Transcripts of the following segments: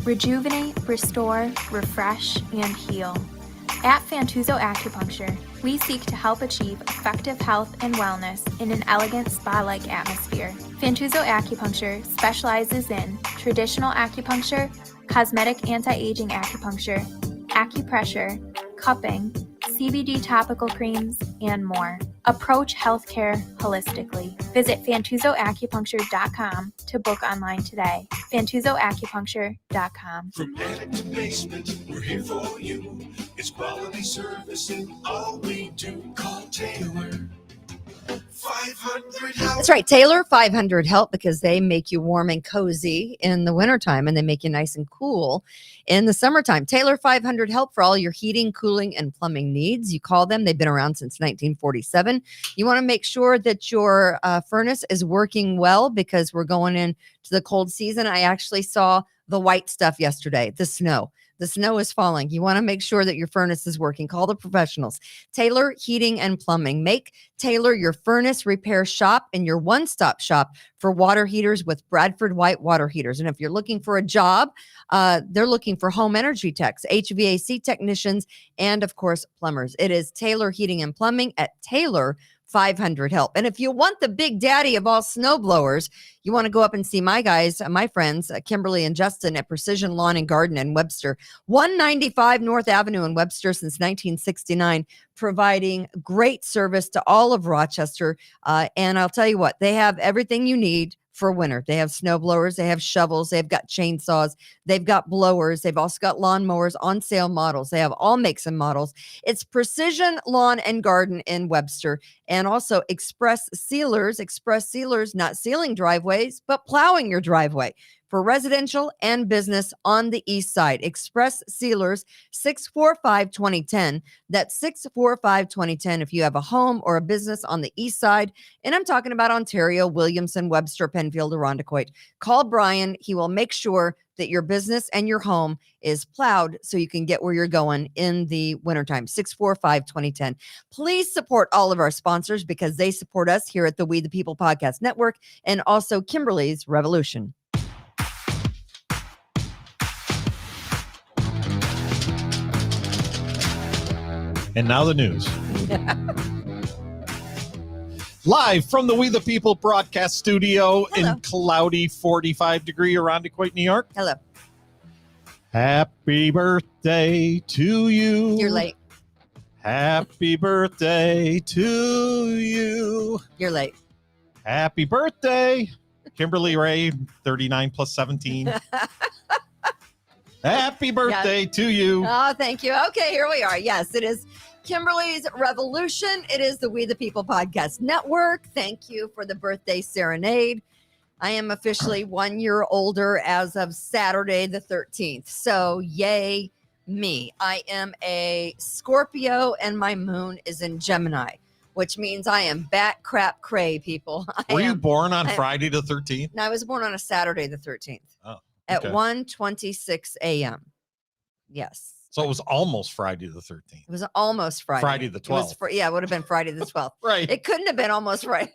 Rejuvenate, restore, refresh, and heal. At Fantuzzo Acupuncture, we seek to help achieve effective health and wellness in an elegant spa-like atmosphere. Fantuzzo Acupuncture specializes in traditional acupuncture, cosmetic anti-aging acupuncture, acupressure, cupping, CBD topical creams, and more. Approach healthcare holistically. Visit FantuzzoAcupuncture.com to book online today. FantuzzoAcupuncture.com. From attic to basement, we're here for you. It's quality service in all we do. Call Taylor 500 Help. That's right, Taylor 500 Help, because they make you warm and cozy in the wintertime and they make you nice and cool in the summertime. Taylor 500 Help for all your heating, cooling, and plumbing needs. You call them. They've been around since 1947. You want to make sure that your furnace is working well because we're going into the cold season. I actually saw the white stuff yesterday, the snow. The snow is falling. You want to make sure that your furnace is working. Call the professionals. Taylor Heating and Plumbing. Make Taylor your furnace repair shop and your one-stop shop for water heaters with Bradford White water heaters. And if you're looking for a job, they're looking for home energy techs, HVAC technicians, and of course, plumbers. It is Taylor Heating and Plumbing at Taylor 500 Help. And if you want the big daddy of all snowblowers, you want to go up and see my guys, my friends, Kimberly and Justin at Precision Lawn and Garden in Webster, 195 North Avenue in Webster since 1969, providing great service to all of Rochester. And I'll tell you what, they have everything you need for winter. They have snow blowers, they have shovels, they've got chainsaws, they've got blowers, they've also got lawn mowers, on sale models. They have all makes and models. It's Precision Lawn and Garden in Webster, and also Express Sealers, not sealing driveways, but plowing your driveway for residential and business on the east side. Express Sealers, 645-2010. That's 645-2010 if you have a home or a business on the east side. And I'm talking about Ontario, Williamson, Webster, Penfield, Irondequoit. Call Brian. He will make sure that your business and your home is plowed so you can get where you're going in the wintertime. 645-2010. Please support all of our sponsors because they support us here at the We the People Podcast Network and also Kimberly's Revolution. And now the news. Live from the We the People broadcast studio in cloudy 45-degree Irondequoit, New York. Hello. Happy birthday to you. You're late. Happy birthday to you. You're late. Happy birthday, Kimberly Ray, 39 plus 17. Happy birthday to you. Oh, thank you. Okay, here we are. Yes, it is Kimberly's Revolution. It is the We the People Podcast Network. Thank you for the birthday serenade. I am officially 1 year older as of Saturday the 13th. So yay me. I am a Scorpio and my moon is in Gemini, which means I am bat crap cray, people. Were you born on Friday the 13th? No, I was born on a Saturday the 13th. Oh. At Okay. 1:26 a.m. Yes. So it was almost Friday the 13th. It was almost Friday. Friday the 12th. It would have been Friday the 12th. Right. It couldn't have been almost right.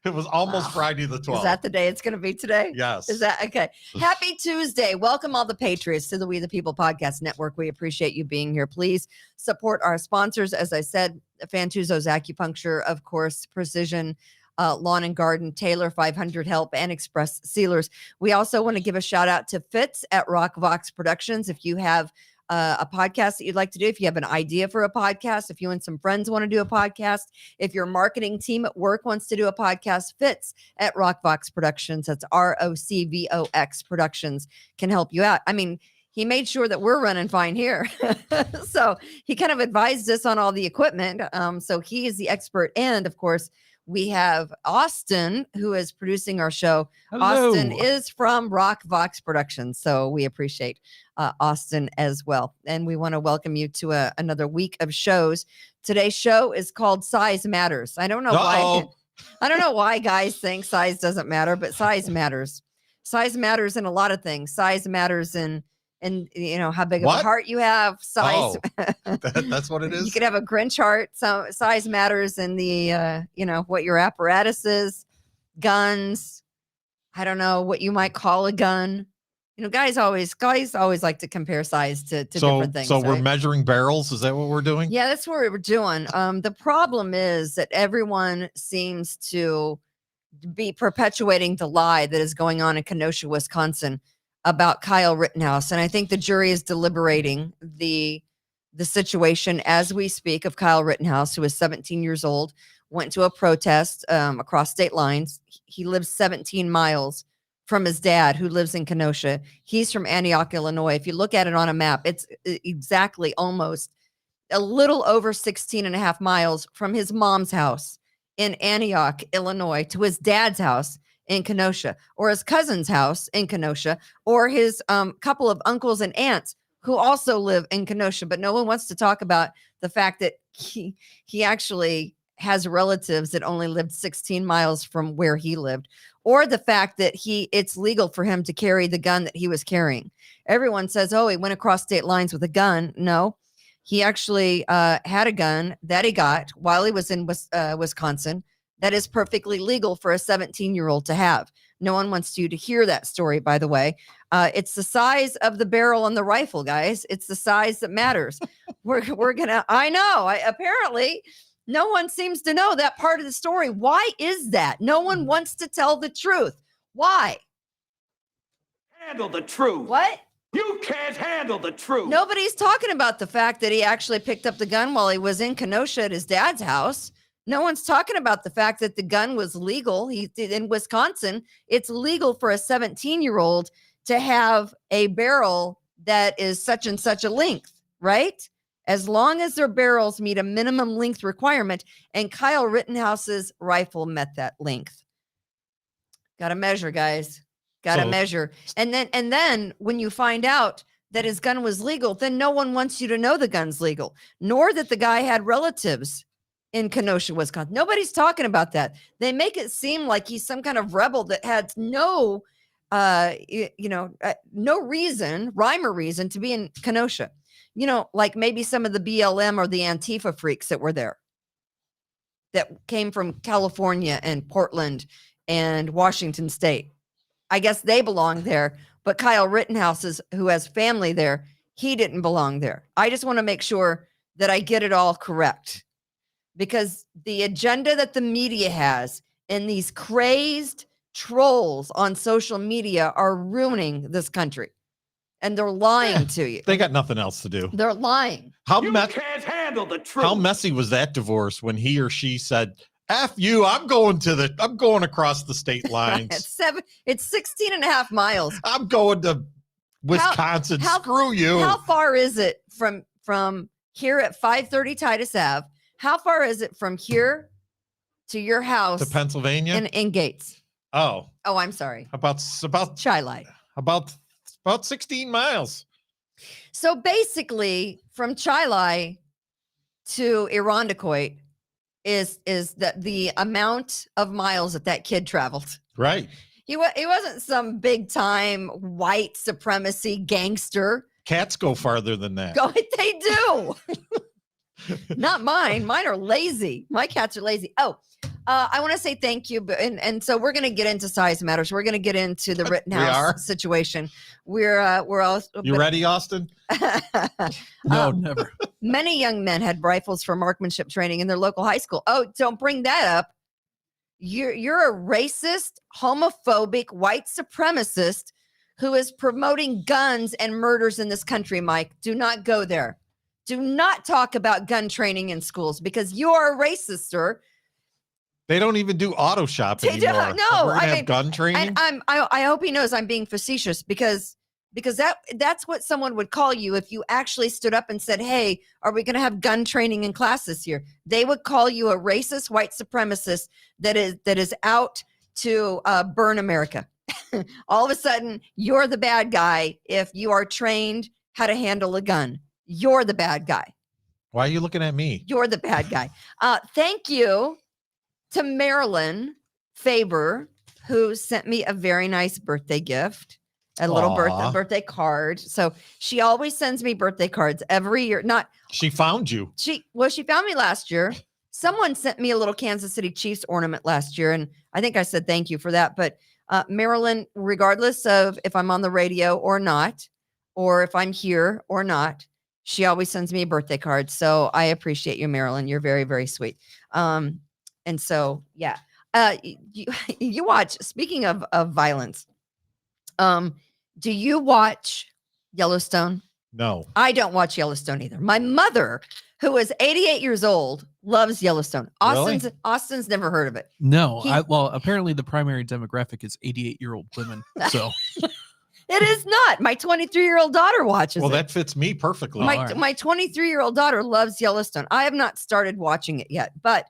It was almost Friday the 12th. Is that the day it's going to be today? Yes. Is that okay? Happy Tuesday. Welcome all the Patriots to the We the People Podcast Network. We appreciate you being here. Please support our sponsors. As I said, Fantuzzo's Acupuncture, of course, Precision Lawn and Garden, Taylor 500 Help, and Express Sealers. We also want to give a shout out to Fitz at Rock Vox Productions. If you have a podcast that you'd like to do, if you have an idea for a podcast, if you and some friends want to do a podcast, if your marketing team at work wants to do a podcast, Fitz at Rock Vox Productions, that's ROCVOX Productions, can help you out. I mean, he made sure that we're running fine here. So he kind of advised us on all the equipment. So he is the expert. And of course, we have Austin, who is producing our show. Hello. Austin is from Rock Vox Productions, so we appreciate Austin as well. And we want to welcome you to another week of shows. Today's show is called Size Matters. I don't know why. I don't know why guys think size doesn't matter, but size matters. Size matters in a lot of things. Size matters in you know how big of a heart you have. Size. That's what it is. You could have a Grinch heart. So size matters in the what your apparatus is. Guns. I don't know what you might call a gun. guys always like to compare size to different things. So we're right? measuring barrels. Is that what we're doing? Yeah, that's what we're doing. The problem is that everyone seems to be perpetuating the lie that is going on in Kenosha, Wisconsin about Kyle Rittenhouse. And I think the jury is deliberating the situation as we speak of Kyle Rittenhouse, who is 17 years old, went to a protest across state lines. He lives 17 miles from his dad, who lives in Kenosha. He's from Antioch, Illinois. If you look at it on a map, it's exactly almost a little over 16 and a half miles from his mom's house in Antioch, Illinois, to his dad's house in Kenosha, or his cousin's house in Kenosha, or his couple of uncles and aunts who also live in Kenosha. But no one wants to talk about the fact that he actually has relatives that only lived 16 miles from where he lived, or the fact that it's legal for him to carry the gun that he was carrying. Everyone says, oh, he went across state lines with a gun. No, he actually had a gun that he got while he was in Wisconsin that is perfectly legal for a 17-year-old to have. No one wants you to hear that story, by the way. It's the size of the barrel on the rifle, guys. It's the size that matters. we're gonna. I know. Apparently, no one seems to know that part of the story. Why is that? No one wants to tell the truth. Why? Handle the truth. What? You can't handle the truth. Nobody's talking about the fact that he actually picked up the gun while he was in Kenosha at his dad's house. No one's talking about the fact that the gun was legal. In Wisconsin, it's legal for a 17-year-old to have a barrel that is such and such a length, right? As long as their barrels meet a minimum length requirement, and Kyle Rittenhouse's rifle met that length. Got to measure, guys. Got to measure. And then when you find out that his gun was legal, then no one wants you to know the gun's legal, nor that the guy had relatives in Kenosha, Wisconsin. Nobody's talking about that. They make it seem like he's some kind of rebel that had no reason, rhyme or reason to be in Kenosha. Like maybe some of the BLM or the Antifa freaks that were there that came from California and Portland and Washington State. I guess they belong there, but Kyle Rittenhouse, who has family there, he didn't belong there. I just want to make sure that I get it all correct, because the agenda that the media has and these crazed trolls on social media are ruining this country, and they're lying to you. They got nothing else to do. They're lying. You can't handle the truth. How messy was that divorce when he or she said, F you, I'm going across the state lines. It's 16 and a half miles. I'm going to Wisconsin. Screw you. How far is it from here at 530 Titus Ave? How far is it from here to your house? To Pennsylvania? In Gates. Oh, I'm sorry. About Chi-Light. About 16 miles. So basically, from Chi-Light to Irondequoit is the amount of miles that kid traveled. Right. He wasn't some big time white supremacy gangster. Cats go farther than that. They do. Not mine. Mine are lazy. My cats are lazy. I want to say thank you. And so we're going to get into size matters. We're going to get into the Rittenhouse situation. We're all. You ready, Austin? No, never. Many young men had rifles for marksmanship training in their local high school. Oh, don't bring that up. You're a racist, homophobic, white supremacist who is promoting guns and murders in this country, Mike. Do not go there. Do not talk about gun training in schools, because you are a racist, sir. They don't even do auto shop They anymore. don't. No, We're gonna have gun training. And I hope he knows I'm being facetious, because that's what someone would call you if you actually stood up and said, "Hey, are we going to have gun training in class this year?" They would call you a racist white supremacist that is out to burn America. All of a sudden, you're the bad guy if you are trained how to handle a gun. You're the bad guy. Why are you looking at me? You're the bad guy. Thank you to Marilyn Faber, who sent me a very nice birthday gift, a little birthday card. So she always sends me birthday cards every year. She found you. She found me last year. Someone sent me a little Kansas City Chiefs ornament last year, and I think I said thank you for that. But Marilyn, regardless of if I'm on the radio or not, or if I'm here or not, she always sends me a birthday card. So I appreciate you, Marilyn. You're very, very sweet. And so, yeah, you watch, speaking of violence, do you watch Yellowstone? No. I don't watch Yellowstone either. My mother, who is 88 years old, loves Yellowstone. Really? Austin's never heard of it. No, He- well, apparently the primary demographic is 88-year-old women. So It is not. My 23-year-old daughter watches Well, it. that fits me perfectly. all My right. my 23-year-old daughter loves Yellowstone. I have not started watching it yet, but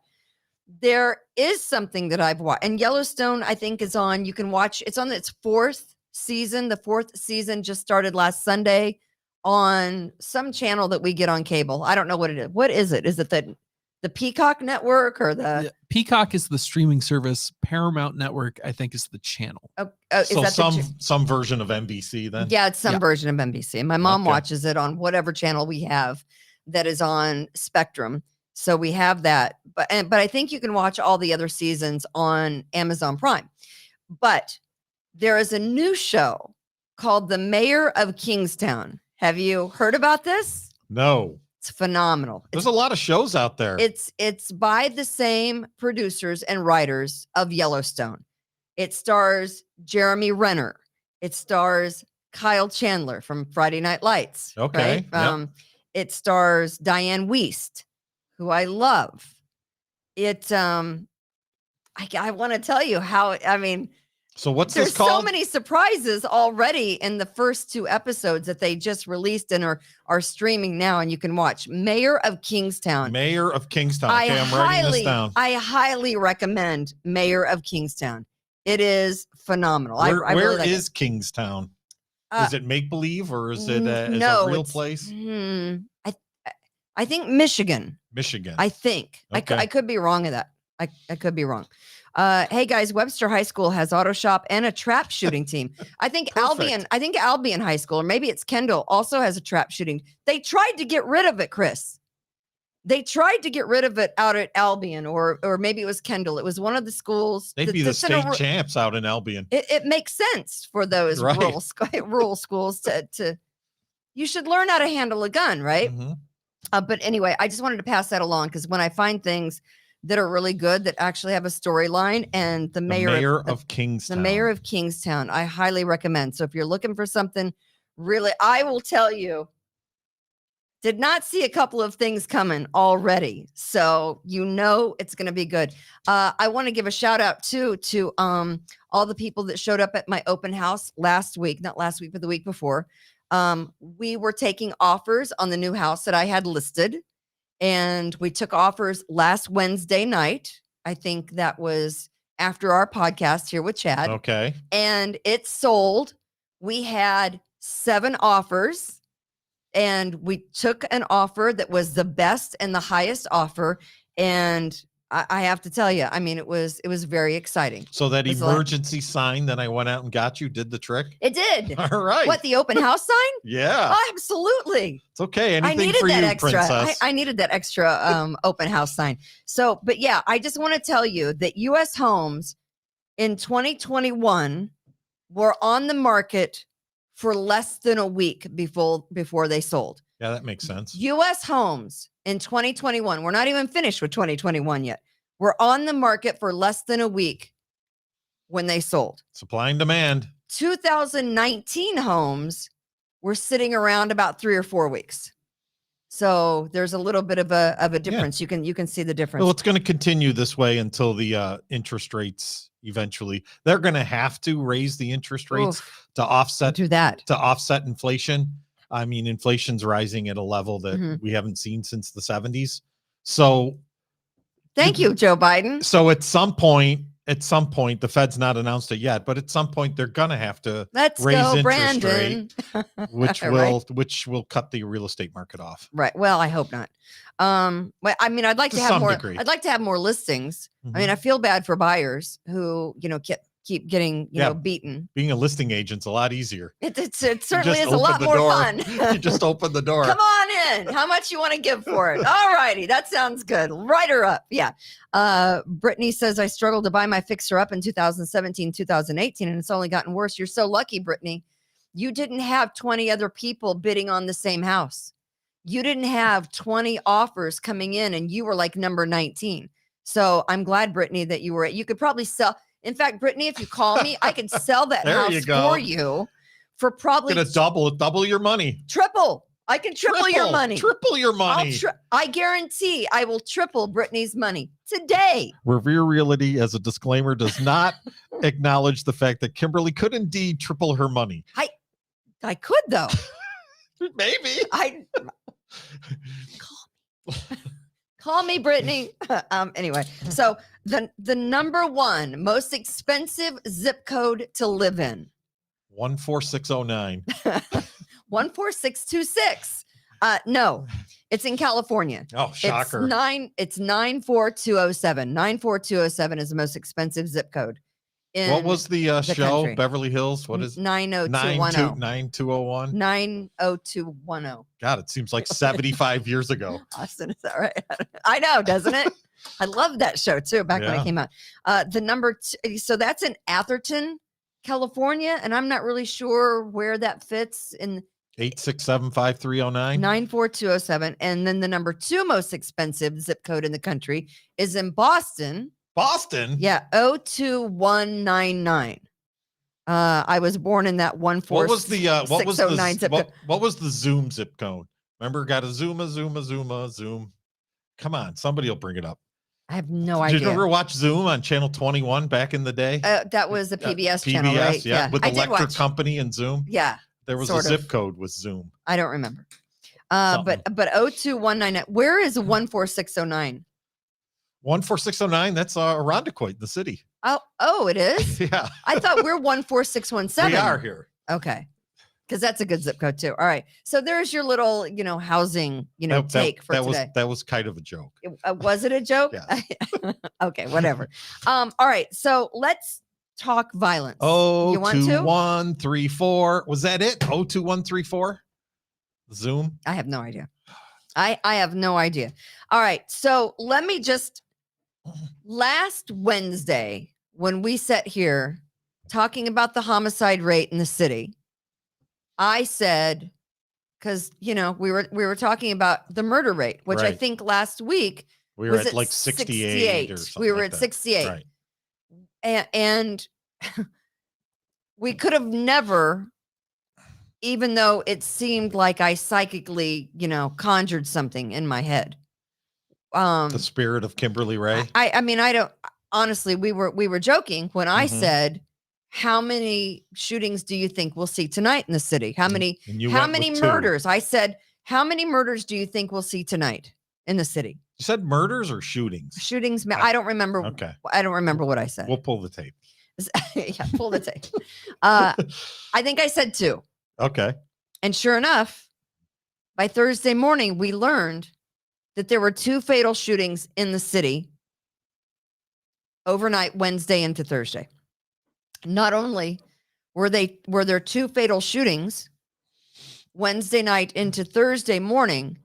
there is something that I've watched. And Yellowstone, I think, is on. You can watch. It's on its fourth season. The fourth season just started last Sunday on some channel that we get on cable. I don't know what it is. What is it? Is it the Peacock Network or the? Yeah, Peacock is the streaming service. Paramount Network, I think, is the channel. Is So that some version of NBC then? Yeah, it's some Yeah. version of NBC. And my mom Okay. watches it on whatever channel we have that is on Spectrum. So we have that. But I think you can watch all the other seasons on Amazon Prime. But there is a new show called The Mayor of Kingstown. Have you heard about this? No. It's phenomenal. There's a lot of shows out there. It's by the same producers and writers of Yellowstone. It stars Jeremy Renner. It stars Kyle Chandler from Friday Night Lights. Okay, Right? yep. It stars Diane Wiest, who I love. It I want to tell you how, I mean, So what's there's this called? so many surprises already in the first two episodes that they just released and are streaming now, and you can watch. Mayor of Kingstown. Mayor of Kingstown. Okay, I'm writing this down. I highly recommend Mayor of Kingstown. It is phenomenal. Where I really like is Kingstown? Uh, Is it make believe or is it a no, real it's- place? I think Michigan. Michigan. I think. Okay. I could be wrong of that. I could be wrong. Hey guys, Webster High School has auto shop and a trap shooting team. I think Perfect. Albion High School, or maybe it's Kendall, also has a trap shooting. They tried to get rid of it, Chris. They tried to get rid of it out at Albion, or maybe it was Kendall. It was one of the schools. They'd be the that's in a state ru- champs out in Albion. It makes sense for those Right. rural schools to. You should learn how to handle a gun, right? Mhm. But anyway, I just wanted to pass that along because when I find things that are really good that actually have a storyline, and the The mayor of Kingstown. the mayor of Kingstown, I highly recommend. So if you're looking for something really, I will tell you, did not see a couple of things coming already. So you know it's going to be good. I want to give a shout out too to all the people that showed up at my open house last week, not last week, but the week before. We were taking offers on the new house that I had listed, and we took offers last Wednesday night. I think that was after our podcast here with Chad, Okay. and it sold. We had 7 offers, and we took an offer that was the best and the highest offer. And I have to tell you, I mean, it was very exciting. So that It's a lot- emergency sign that I went out and got you did the trick. It did. All right. What, the open house sign? Yeah. Absolutely. It's okay. I Anything needed for that you, extra. princess. I needed that extra open house sign. So, but yeah, I just want to tell you that U.S. homes in 2021 were on the market for less than a week before they sold. Yeah, that makes sense. U.S. homes in 2021, we're not even finished with 2021 yet. We're on the market for less than a week when they sold. Supply and demand. 2019 homes were sitting around about 3 or 4 weeks. So there's a little bit of a difference. You can see the difference. Well, it's going to continue this way until the interest rates eventually. They're going to have to raise the interest rates Oof, to offset do that. inflation. I mean, inflation's rising at a level that Mhm. we haven't seen since the 70s. So Thank you, Joe Biden. So at some point, the Fed's not announced it yet, but at some point they're gonna have to Let's raise go, interest Brandon. which Right. will cut the real estate market off. Right. Well, I hope not. But I mean, I'd like To to have some more. degree. I'd like to have more listings. I Mhm. mean, I feel bad for buyers who, keep getting, Yeah. beaten. Being a listing agent's a lot easier. It certainly just is a lot open the more door. fun. You just open the door. Come on in. How much you want to give for it? All righty. That sounds good. Write her up. Yeah. Brittany says, I struggled to buy my fixer up in 2017, 2018, and it's only gotten worse. You're so lucky, Brittany. You didn't have 20 other people bidding on the same house. You didn't have 20 offers coming in and you were like number 19. So I'm glad, Brittany, that you could probably sell. In fact, Brittany, if you call me, I could sell that There house you go. for you for probably Gonna double your money. triple. I can triple your money. Triple your money. I guarantee I will triple Brittany's money today. Revere Realty, as a disclaimer, does not acknowledge the fact that Kimberly could indeed triple her money. I could though. Maybe. Call me, Brittany. Anyway, so the number one most expensive zip code to live in. 14609. 14626. No, it's in California. Oh, shocker. It's 94207. 94207 is the most expensive zip code. What was the show? country. Beverly Hills? What is 90210. 90201? 90210. God, it seems like 75 years ago. Austin, is that right? I know, doesn't it? I love that show too, back when it came out. The number so that's in Atherton, California, and I'm not really sure where that fits in 8675309. 94207. And then the number 2 most expensive zip code in the country is in Boston. Boston? Yeah, 02199. I was born in that 14609 zip code. What was the Zoom zip code? Remember, got a Zoom. Come on, somebody will bring it up. I have no idea. Did you ever watch Zoom on Channel 21 back in the day? That was a PBS channel, right? Yeah, with Electric Company and Zoom. Yeah. There was a zip code with Zoom. I don't remember. But 02199. Where is 14609? 14609. That's Irondequoit, the city. Oh, it is? Yeah. I thought we're 14617. We are here. Okay. Because that's a good zip code too. All right. So there's your little, housing, take for today. That was kind of a joke. Was it a joke? Yeah. Okay, whatever. All right. So let's talk violence. Oh, you want to? 2134. Was that it? 02134? Zoom? I have no idea. I have no idea. All right. So let me just last Wednesday, when we sat here talking about the homicide rate in the city, I said, because we were talking about the murder rate, which I think last week we were at like 68 or something. We were like at that. 68. Right. And we could have never, even though it seemed like I psychically, conjured something in my head. The spirit of Kimberly Ray. I mean, I don't honestly, we were joking when I said, how many shootings do you think we'll see tonight in the city? How many murders? I said, how many murders do you think we'll see tonight in the city? You said murders or shootings? Shootings. I don't remember. Okay. I don't remember what I said. We'll pull the tape. Yeah, pull the tape. I think I said 2. Okay. And sure enough, by Thursday morning, we learned that there were 2 fatal shootings in the city overnight, Wednesday into Thursday. Not only were there 2 fatal shootings Wednesday night into Thursday morning,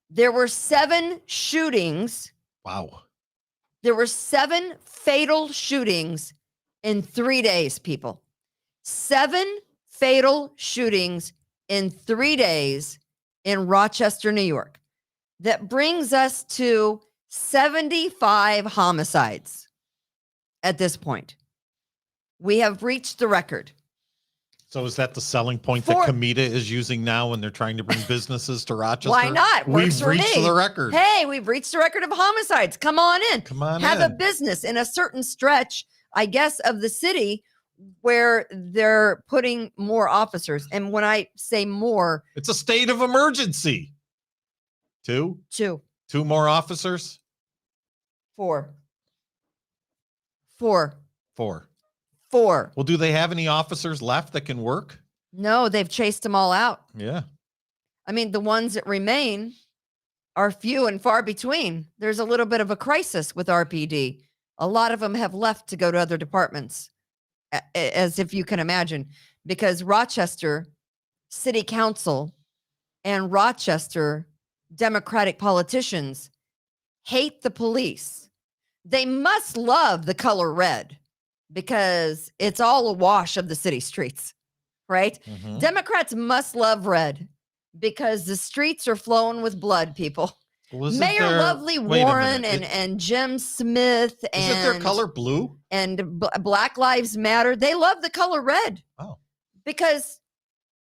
there were 7 shootings. Wow. There were 7 fatal shootings in 3 days, people. 7 fatal shootings in 3 days in Rochester, New York. That brings us to 75 homicides at this point. We have reached the record. So is that the selling point that Comida is using now when they're trying to bring businesses to Rochester? Why not? We've reached the record. Hey, we've reached the record of homicides. Come on in. Come on Have in. a business in a certain stretch, I guess, of the city where they're putting more officers. And when I say more, it's a state of emergency. 2? 2 more officers? 4. Well, do they have any officers left that can work? No, they've chased them all out. Yeah. I mean, the ones that remain are few and far between. There's a little bit of a crisis with RPD. A lot of them have left to go to other departments. as if you can imagine, because Rochester City Council and Rochester Democratic politicians hate the police. They must love the color red because it's all awash of the city streets, right? Mhm. Democrats must love red because the streets are flowing with blood, people. Well, isn't Mayor there- Lovely wait a Warren minute. and Jim Smith Isn't their and color blue? Black Lives Matter, they love the color red. Oh. Because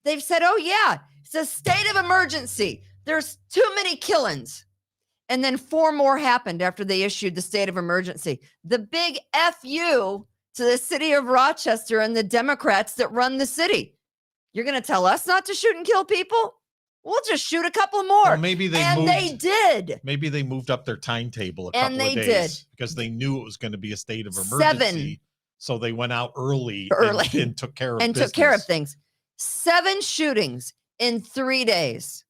they've said, oh yeah, it's a state of emergency. There's too many killings. And then 4 more happened after they issued the state of emergency. The big FU to the city of Rochester and the Democrats that run the city. You're going to tell us not to shoot and kill people? We'll just shoot a couple more. Well, maybe they and moved, they did. Maybe they moved up their timetable a And couple of they days did. because they knew it was going to be a state of 7. emergency. So they went out early. And took care of and business. took care of things. 7 shootings in 3 days.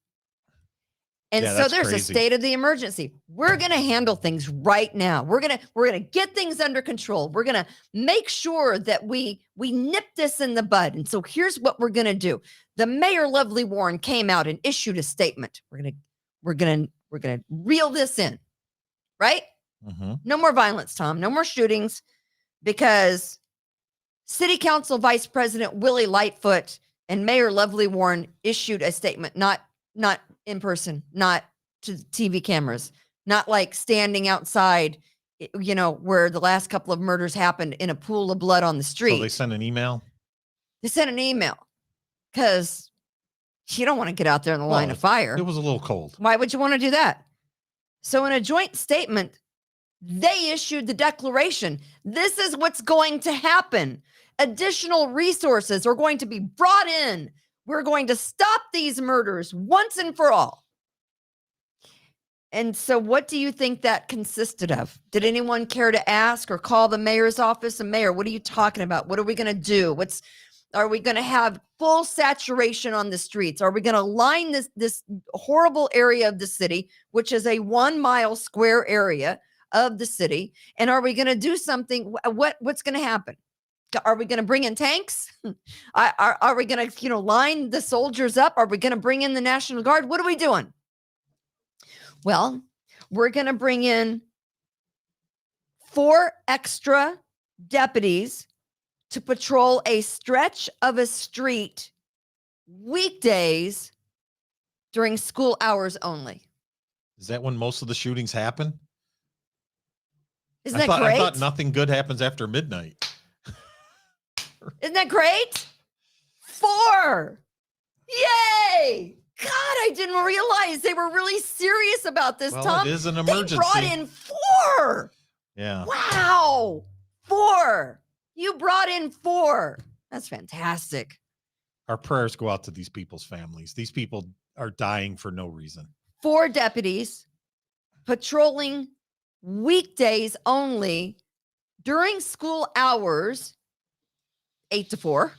And Yeah, so that's there's a crazy. state of the emergency. We're going to handle things right now. We're going to get things under control. We're going to make sure that we nip this in the bud. And so here's what we're going to do. The Mayor Lovely Warren came out and issued a statement. We're going to reel this in. Right? Mhm. No more violence, Tom. No more shootings because City Council Vice President Willie Lightfoot and Mayor Lovely Warren issued a statement, not in person, not to TV cameras, not like standing outside, where the last couple of murders happened in a pool of blood on the street. So they sent an email? They sent an email because you don't want to get out there in the line of fire. It was a little cold. Why would you want to do that? So in a joint statement, they issued the declaration. This is what's going to happen. Additional resources are going to be brought in. We're going to stop these murders once and for all. And so what do you think that consisted of? Did anyone care to ask or call the mayor's office? And mayor, what are you talking about? What are we going to do? Are we going to have full saturation on the streets? Are we going to line this horrible area of the city, which is a 1 mile square area of the city? And are we going to do something? What's going to happen? Are we going to bring in tanks? Are we going to, line the soldiers up? Are we going to bring in the National Guard? What are we doing? Well, we're going to bring in 4 extra deputies to patrol a stretch of a street weekdays during school hours only. Is that when most of the shootings happen? Isn't that great? I thought nothing good happens after midnight. Isn't that great? 4. Yay! God, I didn't realize they were really serious about this, Well, Tom. it is an emergency. They brought in 4. Yeah. Wow. 4. You brought in 4. That's fantastic. Our prayers go out to these people's families. These people are dying for no reason. 4 deputies patrolling weekdays only during school hours, 8 to 4.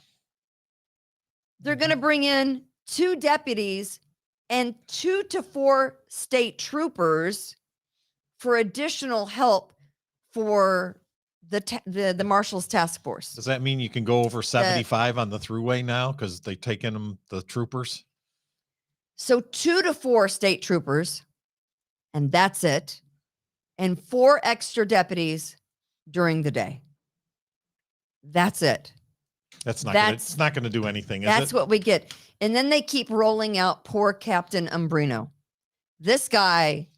They're going to bring in 2 deputies and 2 to 4 state troopers for additional help for the Marshals Task Force. Does that mean you can go over 75 on the thruway now because they've taken them, the troopers? So 2 to 4 state troopers, and that's it, and 4 extra during the day. That's it. It's not going to do anything, is it? That's what we get. And then they keep rolling out poor Captain Umbrino. This guy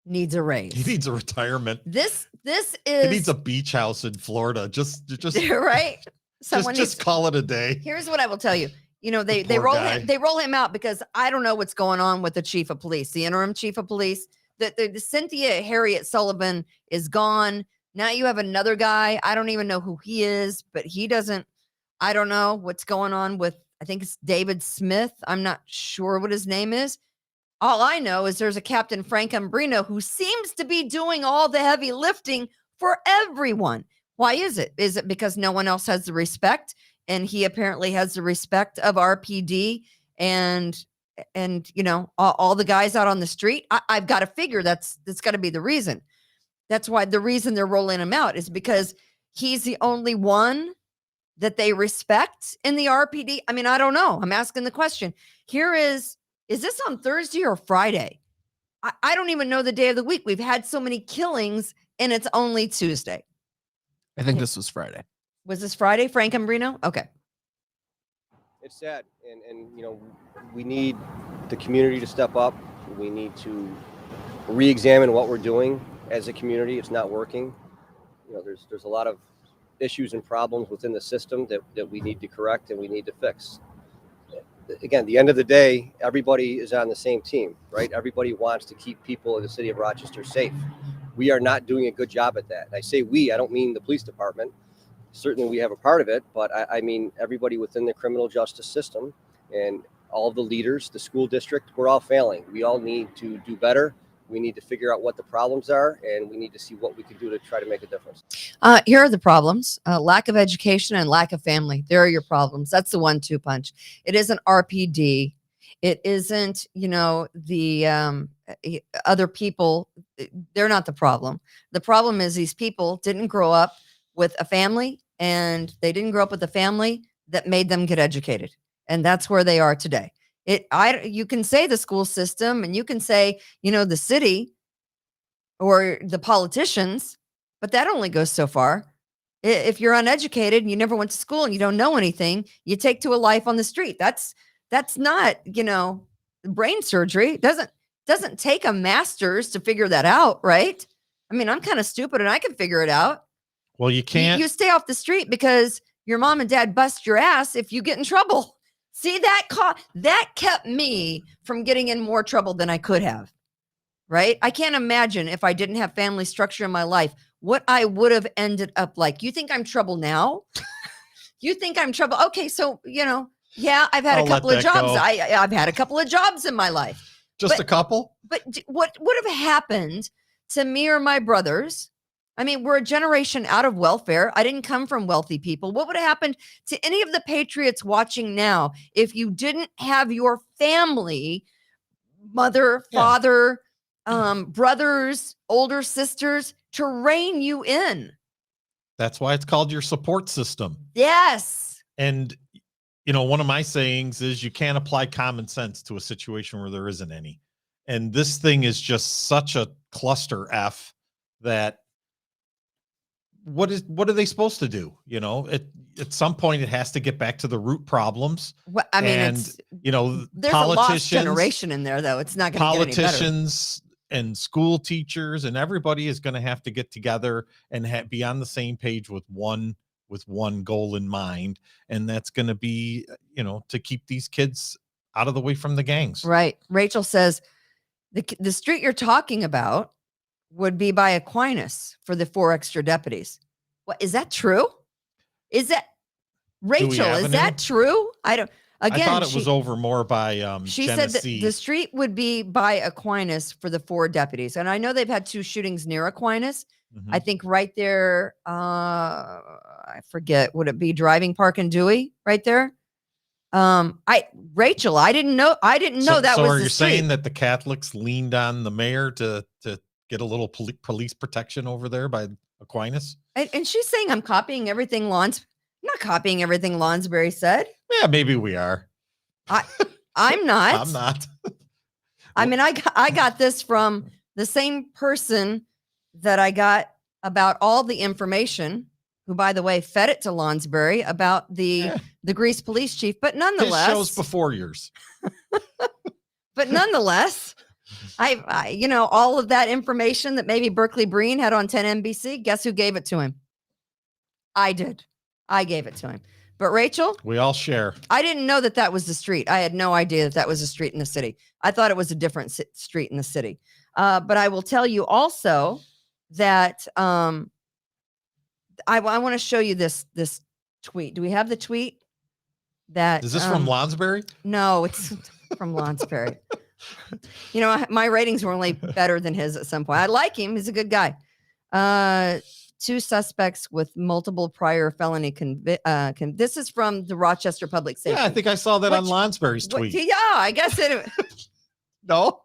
needs a raise. He needs a retirement. This is He needs a beach house in Florida. Just right. Someone just call it a day. Here's what I will tell you. They poor guy. they roll him out because I don't know what's going on with the chief of police, the interim chief of police. The Cynthia Harriet Sullivan is gone. Now you have another guy. I don't even know who he is, but he doesn't. I don't know what's going on with, I think it's David Smith. I'm not sure what his name is. All I know is there's a Captain Frank Umbrino who seems to be doing all the heavy lifting for everyone. Why is it? Is it because no one else has the respect? And he apparently has the respect of RPD and all the guys out on the street. I've got to figure that's got to be the reason. That's why the reason they're rolling him out is because he's the only one that they respect in the RPD? I mean, I don't know. I'm asking the question. Here is this on Thursday or Friday? I don't even know the day of the week. We've had so many killings and it's only Tuesday. I think this was Friday. Was this Friday, Frank Ambrino? Okay. It's sad, and we need the community to step up. We need to re-examine what we're doing as a community. It's not working. There's a lot of issues and problems within the system that we need to correct and we need to fix. Again, at the end of the day, everybody is on the same team, right? Everybody wants to keep people in the city of Rochester safe. We are not doing a good job at that. And I say we, I don't mean the police department. Certainly we have a part of it, but I mean everybody within the criminal justice system and all of the leaders, the school district, we're all failing. We all need to do better. We need to figure out what the problems are, and we need to see what we can do to try to make a difference. Here are the problems. Lack of education and lack of family. There are your problems. That's the 1-2 punch. It isn't RPD. It isn't, the other people. They're not the problem. The problem is these people didn't grow up with a family, and they didn't grow up with a family that made them get educated. And that's where they are today. You can say the school system and you can say, the city or the politicians, but that only goes so far. If you're uneducated and you never went to school and you don't know anything, you take to a life on the street. That's not, brain surgery. It doesn't take a master's to figure that out, right? I mean, I'm kind of stupid and I can figure it out. Well, you can't. You stay off the street because your mom and dad bust your ass if you get in trouble. See, that kept me from getting in more trouble than I could have, right? I can't imagine if I didn't have family structure in my life, what I would have ended up like. You think I'm trouble now? You think I'm trouble? Okay, so, yeah, I've had a couple of jobs. I've had a couple of jobs in my life. Just a couple? But what would have happened to me or my brothers? I mean, we're a generation out of welfare. I didn't come from wealthy people. What would have happened to any of the patriots watching now if you didn't have your family, mother, father, brothers, older sisters to rein you in? That's why it's called your support system. Yes. And, one of my sayings is you can't apply common sense to a situation where there isn't any. And this thing is just such a cluster F that what are they supposed to do? At some point it has to get back to the root problems. Well, I mean, and there's a lost generation in there, though. It's not going to get any better. Politicians and school teachers and everybody is going to have to get together and be on the same page with one goal in mind, and that's going to be to keep these kids out of the way from the gangs. Right. Rachel says the street you're talking about would be by Aquinas for the 4 extra deputies. What is that true? Is that Rachel? Is that true? I don't. Again, I thought it was over more by she Genesee. said that the street would be by Aquinas for the 4 deputies, and I know they've had 2 shootings near Aquinas. Mm-hmm. I think right there. I forget. Would it be Driving Park and Dewey right there? Rachel, I didn't know. I didn't know that was. So are the you street. saying that the Catholics leaned on the mayor to get a little police protection over there by Aquinas? And she's saying I'm copying everything I'm not copying everything Lonsberry said. Yeah, maybe we are. I'm not. I'm not. I mean, I got this from the same person that I got about all the information, who, by the way, fed it to Lonsberry about the Grease police chief. But nonetheless, his show's before yours. But nonetheless, I all of that information that maybe Berkeley Breen had on 10 NBC. Guess who gave it to him? I did. I gave it to him. But Rachel, we all share. I didn't know that was the street. I had no idea that was a street in the city. I thought it was a different street in the city. But I will tell you also that I want to show you this tweet. Do we have the tweet? Is this from Lonsberry? No, it's from Lonsberry. My ratings were only better than his at some point. I like him. He's a good guy. 2 suspects with multiple prior felony this is from the Rochester Public Safety. Yeah, I think I saw that on Lonsberry's tweet. Yeah, I guess it. No?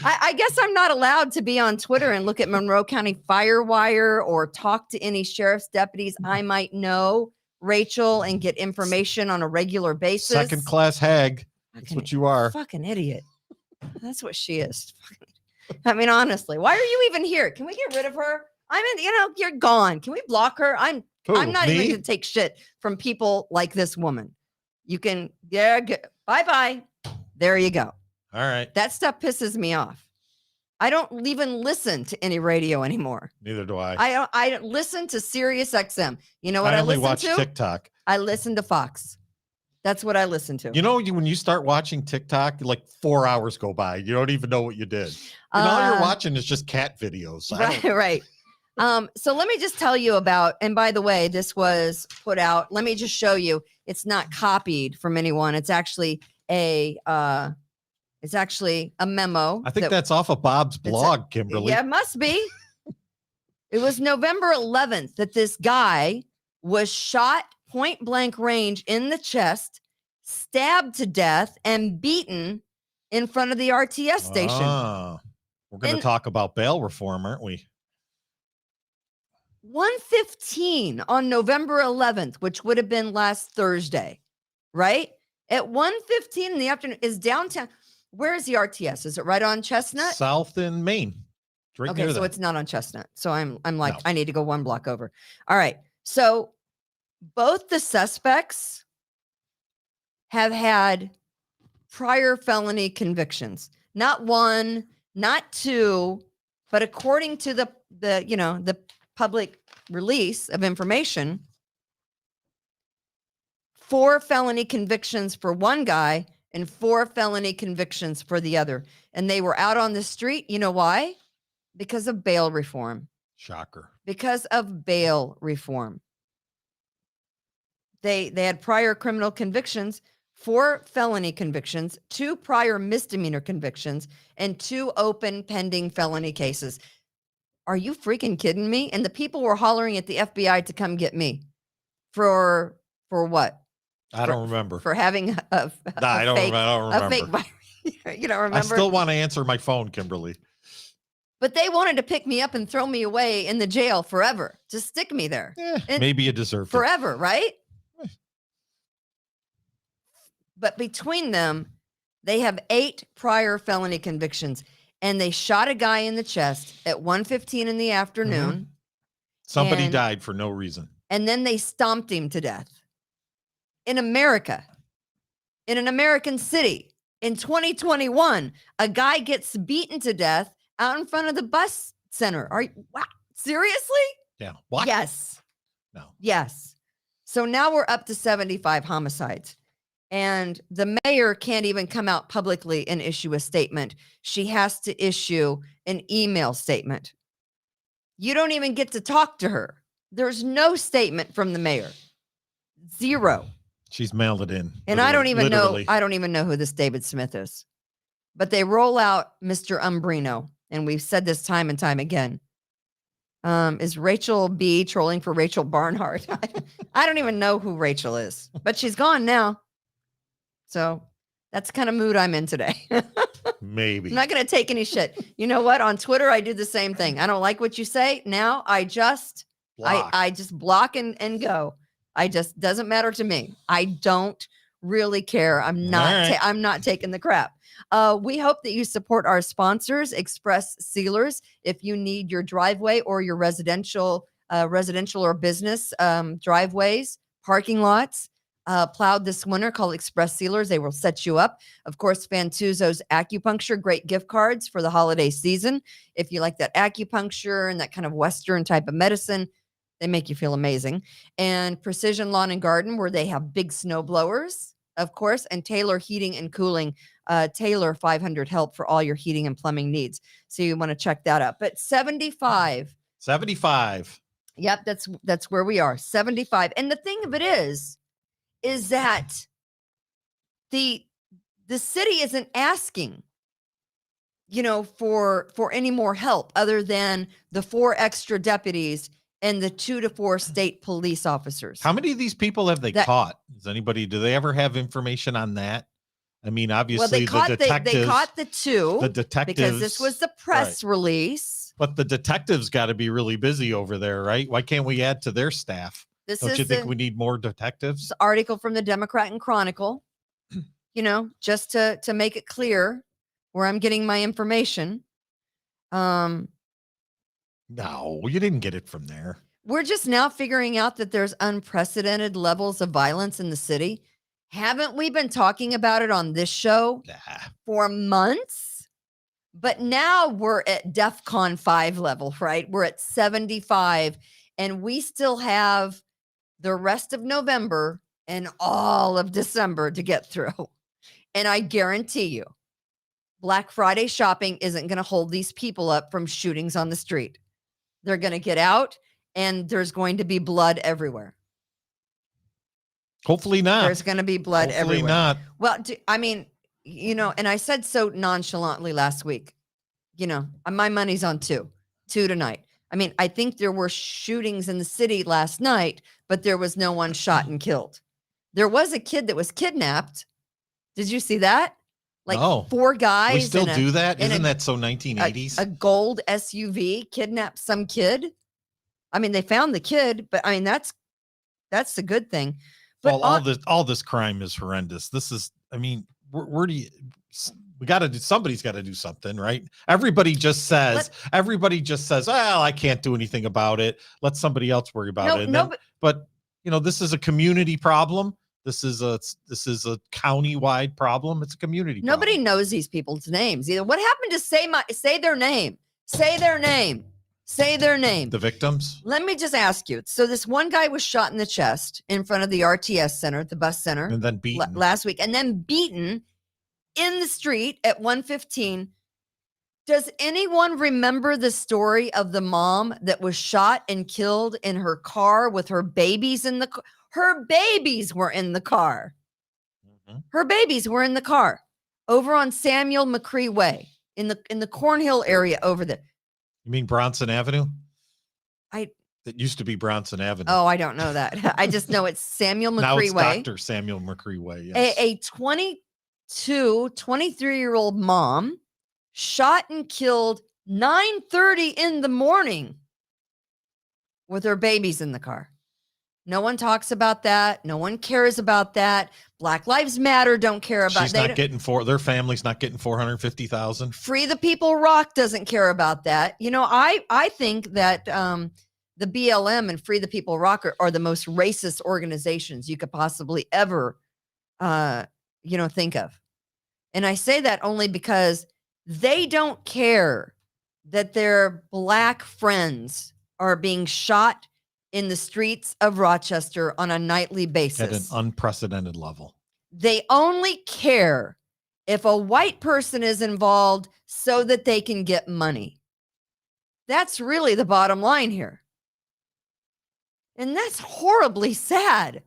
I guess I'm not allowed to be on Twitter and look at Monroe County Firewire or talk to any sheriff's deputies I might know Rachel and get information on a regular basis. Second class hag. That's what you are. Fucking idiot. That's what she is. I mean, honestly, why are you even here? Can we get rid of her? I mean, you're gone. Can we block her? I'm not Me? even going to take shit from people like this woman. You can, bye-bye. There you go. All right. That stuff pisses me off. I don't even listen to any radio anymore. Neither do I. I don't listen to Sirius XM. You know what I I only listen watch to? TikTok. I listen to Fox. That's what I listen to. You know, when you start watching TikTok, like 4 hours go by. You don't even know what you did. And all you're watching is just cat videos. Right. So let me just tell you about, and by the way, this was put out. Let me just show you. It's not copied from anyone. It's actually a memo. I think that's off of Bob's blog, Kimberly. Yeah, it must be. It was November 11th that this guy was shot point blank range in the chest, stabbed to death, and beaten in front of the RTS station. We're going to talk about bail reform, aren't we? 1:15 on November 11th, which would have been last Thursday, right? At 1:15 in the afternoon is downtown. Where is the RTS? Is it right on Chestnut? South in Maine. Right Okay, near so that. it's not on Chestnut. So I'm like, No. I need to go one block over. All right. So both the suspects have had prior felony convictions. Not one, not two, but according to the public release of information, 4 felony convictions for one guy and 4 felony convictions for the other. And they were out on the street. You know why? Because of bail reform. Shocker. Because of bail reform. They had prior criminal convictions, 4 felony convictions, 2 prior misdemeanor convictions, and 2 open pending felony cases. Are you freaking kidding me? And the people were hollering at the FBI to come get me for what? I don't remember. For having a I don't remember. fake virus. You don't remember? I still want to answer my phone, Kimberly. But they wanted to pick me up and throw me away in the jail forever. Just stick me there. Maybe you deserve it. Forever, right? But between them, they have 8 prior felony convictions, and they shot a guy in the chest at 1:15 in the afternoon. Somebody And- died for no reason. And then they stomped him to death. In America, in an American city, in 2021, a guy gets beaten to death out in front of the bus center. Are you, wow, seriously? Yeah. What? Yes. No. Yes. So now we're up to 75 homicides. And the mayor can't even come out publicly and issue a statement. She has to issue an email statement. You don't even get to talk to her. There's no statement from the mayor. 0. She's mailed it in. And I don't even literally. know who this David Smith is. But they roll out Mr. Umbrino, and we've said this time and time again. Is Rachel B trolling for Rachel Barnhart? I don't even know who Rachel is, but she's gone now. So that's the kind of mood I'm in today. Maybe. I'm not going to take any shit. You know what? On Twitter, I do the same thing. I don't like what you say. Now I just Block. I just block and go. I just doesn't matter to me. I don't really care. I'm not All right. I'm not taking the crap. We hope that you support our sponsors, Express Sealers. If you need your driveway or your residential or business driveways, parking lots plowed this winter, call Express Sealers. They will set you up. Of course, Fantuzzo's Acupuncture, great gift cards for the holiday season. If you like that acupuncture and that kind of Western type of medicine, they make you feel amazing. And Precision Lawn and Garden, where they have big snow blowers, of course, and Taylor Heating and Cooling. Taylor 500 help for all your heating and plumbing needs. So you want to check that out. But 75. 75. Yep, that's where we are. 75. And the thing of it is that the city isn't asking, for any more help other than the 4 extra deputies and the 2 to 4 state police officers. How many of these people have they caught? Do they ever have information on that? I mean, obviously the detectives. They caught the 2. The detectives. Because this was the press release. But the detectives got to be really busy over there, right? Why can't we add to their staff? This Don't is you think the we need more detectives? article from the Democrat and Chronicle. Just to make it clear where I'm getting my information. No, you didn't get it from there. We're just now figuring out that there's unprecedented levels of violence in the city. Haven't we been talking about it on this show for months? But now we're at DEFCON 5 level, right? We're at 75, and we still have the rest of November and all of December to get through. And I guarantee you, Black Friday shopping isn't going to hold these people up from shootings on the street. They're going to get out, and there's going to be blood everywhere. Hopefully not. There's going to be blood Hopefully everywhere. not. Well, and I said so nonchalantly last week, my money's on two tonight. I mean, I think there were shootings in the city last night, but there was no one shot and killed. There was a kid that was kidnapped. Did you see that? Like No. 4 guys. We still do that? in Isn't that so 1980s? A gold SUV kidnapped some kid. I mean, they found the kid, but I mean, that's the good thing. But well, all this crime is horrendous. This is, I mean, where do you, somebody's got to do something, right? Everybody just says, well, I can't do anything about it. Let somebody else worry about it. But this is a community problem. This is a county-wide problem. It's a community Nobody problem. knows these people's names either. What happened to say their name? Say their name. Say their name. The victims? Let me just ask you. So this one guy was shot in the chest in front of the RTS center, the bus center. And then beaten. Last week. And then beaten in the street at 1:15. Does anyone remember the story of the mom that was shot and killed in her car with her babies in the car? Her babies were in the car. Mm-hmm. Her babies were in the car over on Samuel McCree Way in the Cornhill area over there. You mean Bronson Avenue? It used to be Bronson Avenue. Oh, I don't know that. I just know it's Samuel McCree now it's Way. Dr. Samuel McCree Way. Yes. A 23-year-old mom shot and killed 9:30 in the morning with her babies in the car. No one talks about that. No one cares about that. Black Lives Matter don't care about She's not getting their family's not getting $450,000. Free the People Rock doesn't care about that. I think that the BLM and Free the People Rock are the most racist organizations you could possibly ever think of. And I say that only because they don't care that their Black friends are being shot in the streets of Rochester on a nightly basis. At an unprecedented level. They only care if a white person is involved so that they can get money. That's really the bottom line here. And that's horribly sad.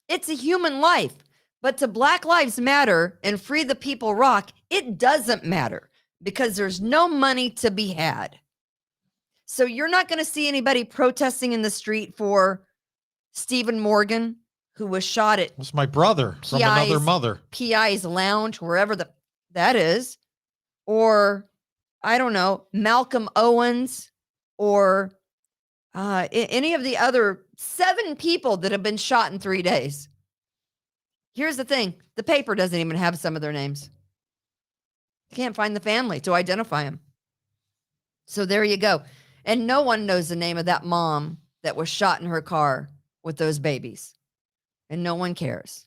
It's a human life. But to Black Lives Matter and Free the People Rock, it doesn't matter because there's no money to be had. So you're not going to see anybody protesting in the street for Stephen Morgan, who was shot at It was my brother from another mother. PI's Lounge, wherever that is. Or, I don't know, Malcolm Owens or any of the other 7 people that have been shot in 3 days. Here's the thing. The paper doesn't even have some of their names. You can't find the family to identify them. So there you go. And no one knows the name of that mom that was shot in her car with those babies. And no one cares.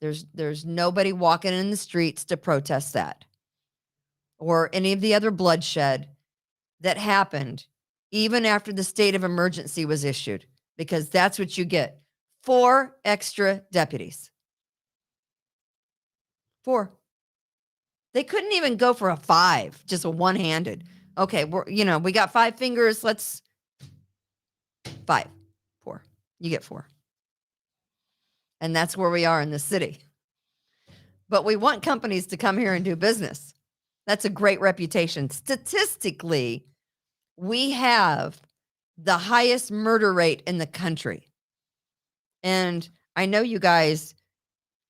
There's nobody walking in the streets to protest that. Or any of the other bloodshed that happened even after the state of emergency was issued. Because that's what you get. 4 extra deputies. 4. They couldn't even go for a 5, just a one-handed. Okay, we got 5 fingers. Let's 5, 4. You get 4. And that's where we are in the city. But we want companies to come here and do business. That's a great reputation. Statistically, we have the highest murder rate in the country. And I know you guys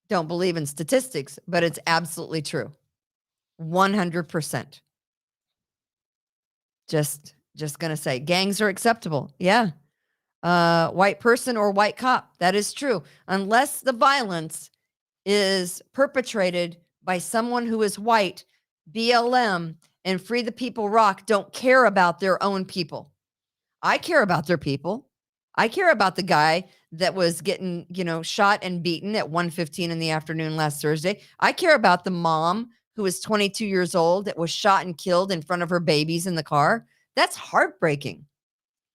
don't believe in statistics, but it's absolutely true. 100%. Just going to say gangs are acceptable. Yeah. white person or white cop. That is true. Unless the violence is perpetrated by someone who is white, BLM and Free the People Rock don't care about their own people. I care about their people. I care about the guy that was getting, shot and beaten at 1:15 in the afternoon last Thursday. I care about the mom who was 22 years old that was shot and killed in front of her babies in the car. That's heartbreaking.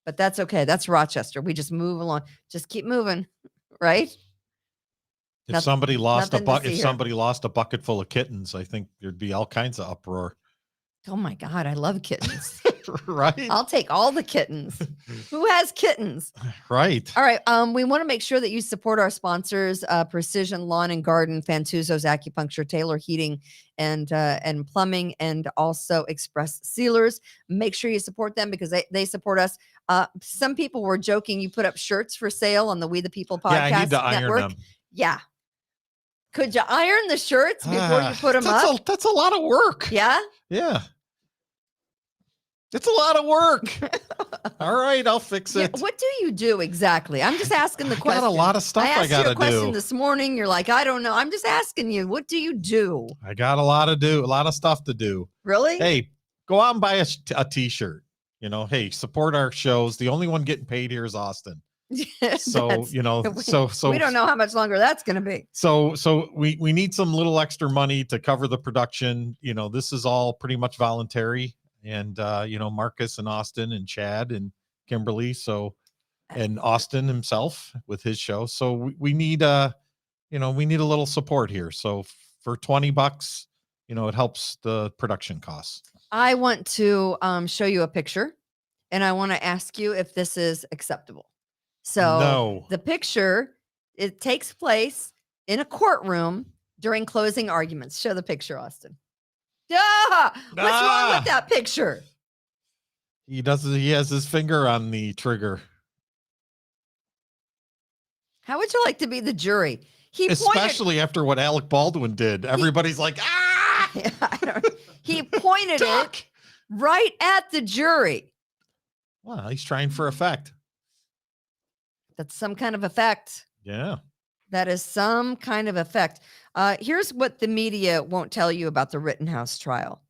But that's okay. That's Rochester. We just move along. Just keep moving, right? If somebody lost a bucket full of kittens, I think there'd be all kinds of uproar. Oh my God, I love kittens. Right? I'll take all the kittens. Who has kittens? Right. All right. We want to make sure that you support our sponsors, Precision Lawn and Garden, Fantuzzo's Acupuncture, Taylor Heating and Plumbing, and also Express Sealers. Make sure you support them because they support us. Some people were joking. You put up shirts for sale on the We the People podcast I need to network. iron them. Yeah. Could you iron the shirts before you put them up? That's a lot of work. Yeah. Yeah. It's a lot of work. All right, I'll fix it. Yeah, what do you do exactly? I'm just asking the question. I got a lot of stuff I got to do. I asked you a question this morning. You're like, I don't know. I'm just asking you. What do you do? I got a lot of stuff to do. Really? Hey, go out and buy a t-shirt. Hey, support our shows. The only one getting paid here is Austin. So, we don't know how much longer that's going to be. So we need some little extra money to cover the production. This is all pretty much voluntary. And, Marcus and Austin and Chad and Kimberly. And Austin himself with his show. So we need, we need a little support here. So for $20, it helps the production costs. I want to show you a picture and I want to ask you if this is acceptable. So no. The picture, it takes place in a courtroom during closing arguments. Show the picture, Austin. What's wrong with that picture? He has his finger on the trigger. How would you like to be the jury? Especially after what Alec Baldwin did. Everybody's like, ah! Yeah, he pointed it right at the jury. Well, he's trying for effect. That's some kind of effect. Yeah. That is some kind of effect. Here's what the media won't tell you about the Rittenhouse trial.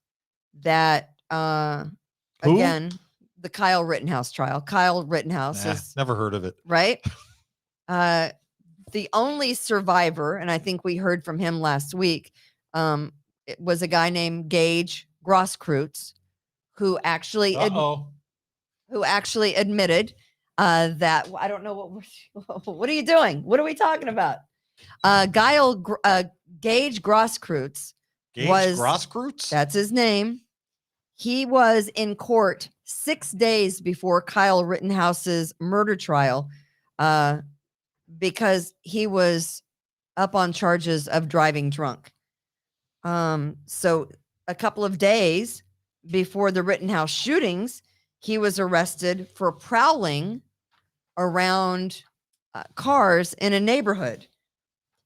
That, again, the Kyle Rittenhouse trial. Kyle Rittenhouse is... Never heard of it. Right? The only survivor, and I think we heard from him last week, it was a guy named Gage Grosskreutz, who actually admitted that I don't know what are you doing? What are we talking about? Gage Grosskreutz Grosskreutz? That's his name. He was in court 6 days before Kyle Rittenhouse's murder trial because he was up on charges of driving drunk. So a couple of days before the Rittenhouse shootings, he was arrested for prowling around cars in a neighborhood.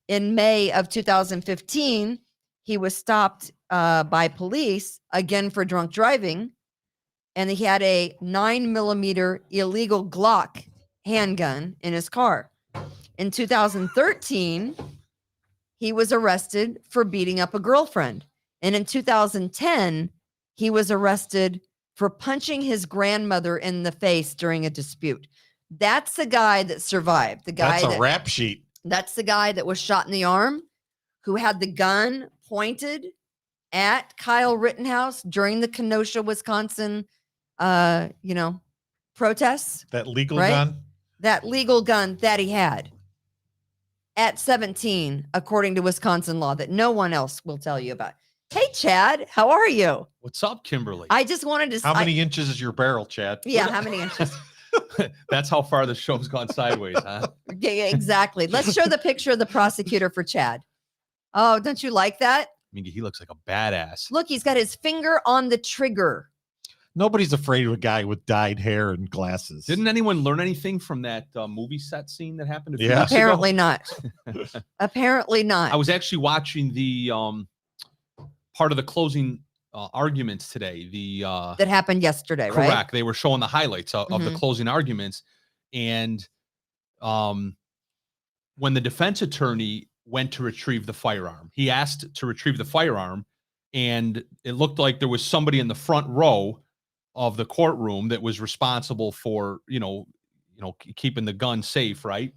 In May of 2015, he was stopped by police again for drunk driving, and he had a 9mm illegal Glock handgun in his car. In 2013, he was arrested for beating up a girlfriend. And in 2010, he was arrested for punching his grandmother in the face during a dispute. That's the guy that survived. That's a rap sheet. That's the guy that was shot in the arm, who had the gun pointed at Kyle Rittenhouse during the Kenosha, Wisconsin, protests. That legal gun? That legal gun that he had at 17, according to Wisconsin law, that no one else will tell you about. Hey, Chad, how are you? What's up, Kimberly? I just wanted to... How many inches is your barrel, Chad? Yeah, how many inches? That's how far the show's gone sideways, huh? Yeah, exactly. Let's show the picture of the prosecutor for Chad. Oh, don't you like that? I mean, he looks like a badass. Look, he's got his finger on the trigger. Nobody's afraid of a guy with dyed hair and glasses. Didn't anyone learn anything from that movie set scene that happened a few Yeah. weeks Apparently ago? not. Apparently not. I was actually watching the part of the closing arguments today. That happened yesterday, right? Correct. They were showing the highlights of the closing arguments. And when the defense attorney went to retrieve the firearm, he asked to retrieve the firearm, and it looked like there was somebody in the front row of the courtroom that was responsible for, keeping the gun safe, right?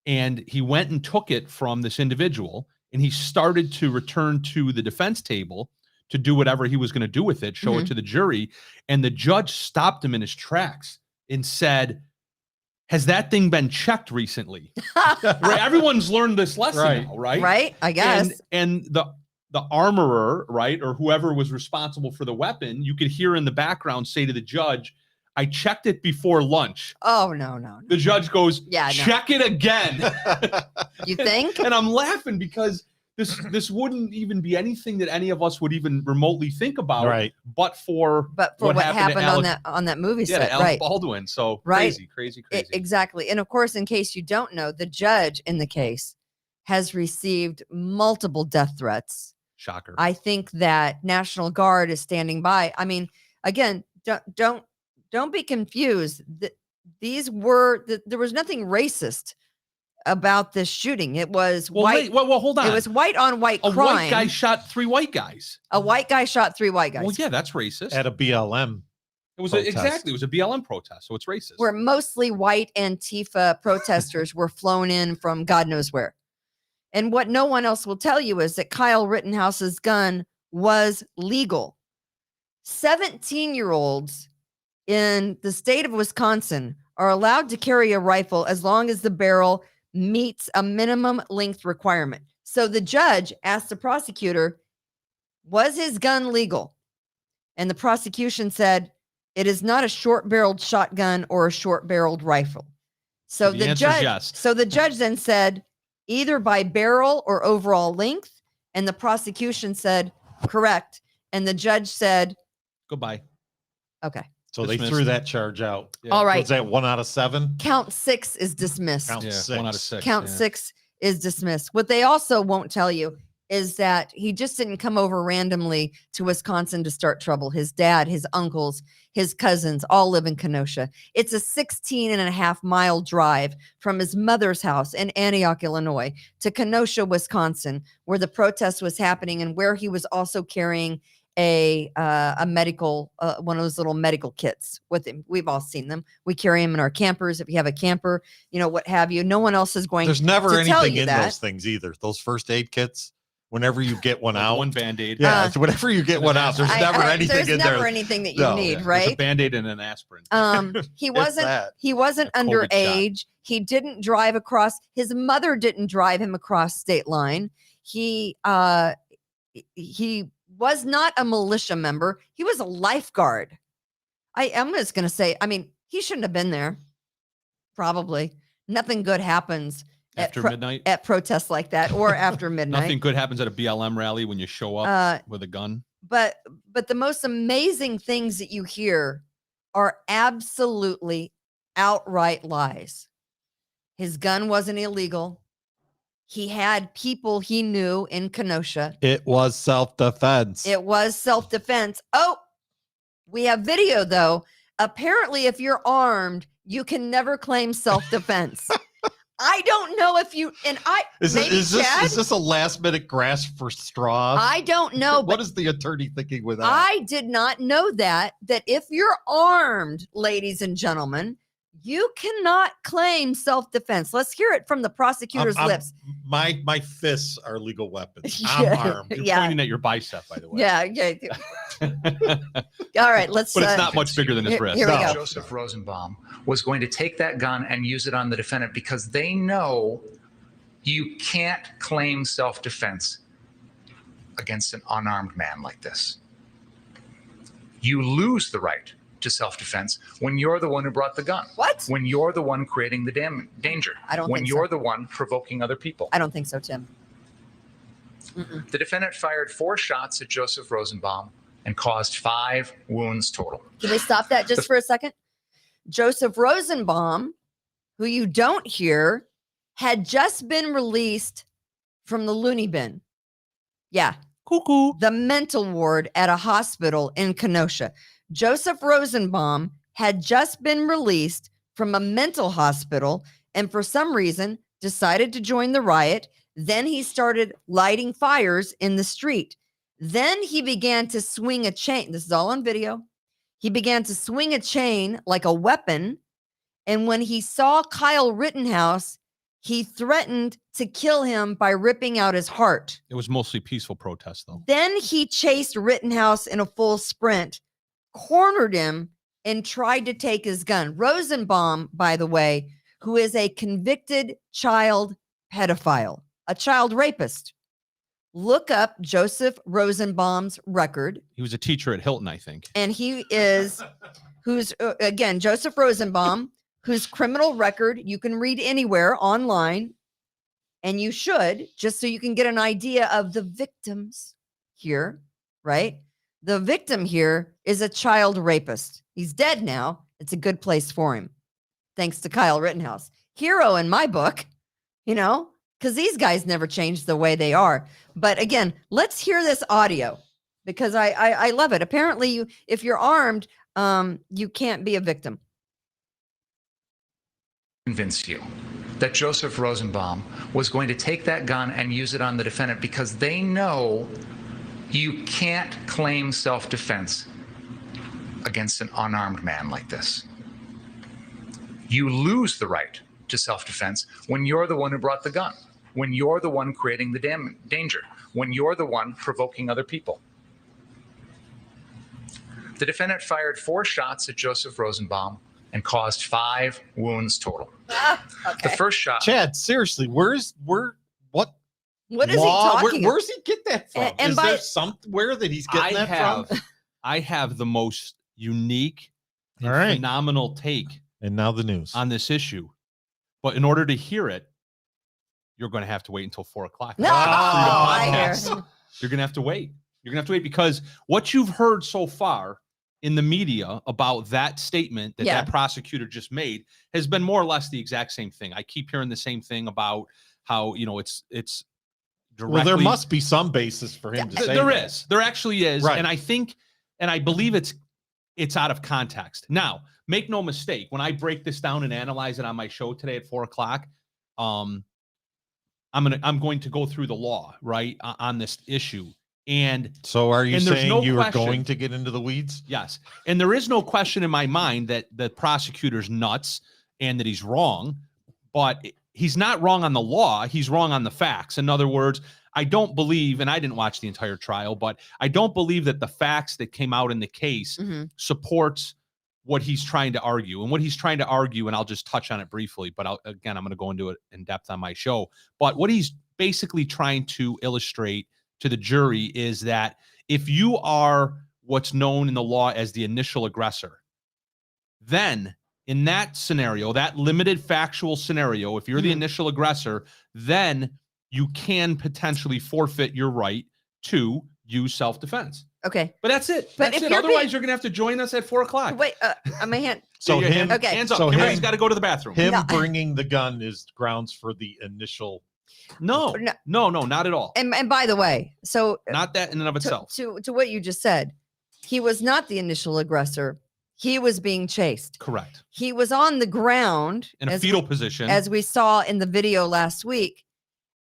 And he went and took it from this individual, and he started to return to the defense table to do whatever he was going to do with it, show it to the jury. And the judge stopped him in his tracks and said, has that thing been checked recently? Right. Everyone's learned this lesson now, right? Right. I guess. And the armorer, right, or whoever was responsible for the weapon, you could hear in the background say to the judge, I checked it before lunch. Oh, no. The judge goes, check it again. You think? And I'm laughing because this wouldn't even be anything that any of us would even remotely think about, right? But for what happened on that movie set, to Alec right? Baldwin. So right. crazy. Exactly. And of course, in case you don't know, the judge in the case has received multiple death threats. Shocker. I think that National Guard is standing by. I mean, again, don't be confused. There was nothing racist about this shooting. It was white. Well, hold on. It was white on white crime. A white guy shot 3 white guys. A white guy shot 3 white guys. Well, yeah, that's racist. At a BLM. It was exactly. It was a BLM protest, so it's racist. Where mostly white Antifa protesters were flown in from God knows where. And what no one else will tell you is that Kyle Rittenhouse's gun was legal. 17-year-olds in the state of Wisconsin are allowed to carry a rifle as long as the barrel meets a minimum length requirement. So the judge asked the prosecutor, was his gun legal? And the prosecution said, it is not a short-barreled shotgun or a short-barreled rifle. So the judge, yes. So the judge then said, either by barrel or overall length. And the prosecution said, correct. And the judge said, goodbye. Okay. So they threw that charge out. Yeah. All right. Was that 1 out of 7? Count 6 is dismissed. Count 6. 1 out of 6. Count 6 is dismissed. What they also won't tell you is that he just didn't come over randomly to Wisconsin to start trouble. His dad, his uncles, his cousins all live in Kenosha. It's a 16.5-mile drive from his mother's house in Antioch, Illinois, to Kenosha, Wisconsin, where the protest was happening and where he was also carrying a medical, one of those little medical kits with him. We've all seen them. We carry them in our campers. If you have a camper, what have you. No one else is going. There's never to tell anything you in that. those things either. Those first aid kits. Whenever you get one out, one Band-Aid. Yeah, so whenever you get one out, there's never anything in there. There's never anything that you need, right? There's a Band-Aid and an aspirin. He wasn't underage. He didn't drive across. His mother didn't drive him across state line. He was not a militia member. He was a lifeguard. I'm just going to say, he shouldn't have been there. Probably. Nothing good happens after midnight at protests like that, or after midnight. Nothing good happens at a BLM rally when you show up with a gun. But the most amazing things that you hear are absolutely outright lies. His gun wasn't illegal. He had people he knew in Kenosha. It was self-defense. It was self-defense. Oh, we have video though. Apparently, if you're armed, you can never claim self-defense. I don't know if you and I is this a last minute grasp for straws? I don't know. What is the attorney thinking with that? I did not know that if you're armed, ladies and gentlemen, you cannot claim self-defense. Let's hear it from the prosecutor's lips. My fists are legal weapons. Yeah, I'm armed. You're pointing at your bicep, by the way. Yeah. All right, let's. But it's not much bigger than his wrist. Here we go. Joseph Rosenbaum was going to take that gun and use it on the defendant because they know you can't claim self-defense against an unarmed man like this. You lose the right to self-defense when you're the one who brought the gun. What? When you're the one creating the danger. I don't when think you're so. the one provoking other people. I don't think so, Tim. The defendant fired 4 shots at Joseph Rosenbaum and caused 5 wounds total. Can we stop that just for a second? Joseph Rosenbaum, who you don't hear, had just been released from the loony bin. Yeah. Cuckoo. The mental ward at a hospital in Kenosha. Joseph Rosenbaum had just been released from a mental hospital and for some reason decided to join the riot. Then he started lighting fires in the street. Then he began to swing a chain. This is all on video. He began to swing a chain like a weapon. And when he saw Kyle Rittenhouse, he threatened to kill him by ripping out his heart. It was mostly peaceful protest, though. Then he chased Rittenhouse in a full sprint, cornered him, and tried to take his gun. Rosenbaum, by the way, who is a convicted child pedophile, a child rapist. Look up Joseph Rosenbaum's record. He was a teacher at Hilton, I think. And he is, again, Joseph Rosenbaum, whose criminal record you can read anywhere online. And you should, just so you can get an idea of the victims here, right? The victim here is a child rapist. He's dead now. It's a good place for him. Thanks to Kyle Rittenhouse. Hero in my book, because these guys never changed the way they are. But again, let's hear this audio because I love it. Apparently, if you're armed, you can't be a victim. Convince you that Joseph Rosenbaum was going to take that gun and use it on the defendant because they know you can't claim self-defense against an unarmed man like this. You lose the right to self-defense when you're the one who brought the gun, when you're the one creating the danger, when you're the one provoking other people. The defendant fired 4 shots at Joseph Rosenbaum and caused 5 wounds total. Okay. The first shot. Chad, seriously, what What is law? he talking Where's he get that from? And is there somewhere that he's getting that from? I have the most unique and All right. phenomenal take And now the news. on this issue. But in order to hear it, you're going to have to wait until 4 o'clock. No, I I hear. hear. You're going to have to wait. You're going to have to wait because what you've heard so far in the media about that statement that Yeah. that prosecutor just made has been more or less the exact same thing. I keep hearing the same thing about how, it's directly. Well, there must be some basis for him to say There that. is. There actually is. Right. And I think, and I believe it's out of context. Now, make no mistake, when I break this down and analyze it on my show today at 4 o'clock, I'm going to go through the law, right, on this issue. And So are you And there's saying no you are question- going to get into the weeds? yes, and there is no question in my mind that the prosecutor's nuts and that he's wrong, but he's not wrong on the law. He's wrong on the facts. In other words, I don't believe, and I didn't watch the entire trial, but I don't believe that the facts that came out in the case supports what he's trying to argue. And what he's trying to argue, and I'll just touch on it briefly, but I'm going to go into it in depth on my show. But what he's basically trying to illustrate to the jury is that if you are what's known in the law as the initial aggressor, then in that scenario, that limited factual scenario, if you're the initial aggressor, then you can potentially forfeit your right to use self-defense. Okay. But that's it. But That's if it. you're Otherwise, being- you're going to have to join us at 4 o'clock. Wait, my hand. So Get your him, Okay. hands up. so Kimberly's him- got to go to the bathroom. him No. bringing the gun is grounds for the initial. No, No. not at all. And by the way, so Not that in and of itself. to what you just said, he was not the initial aggressor. He was being chased. Correct. He was on the ground In a as fetal position. as we saw in the video last week,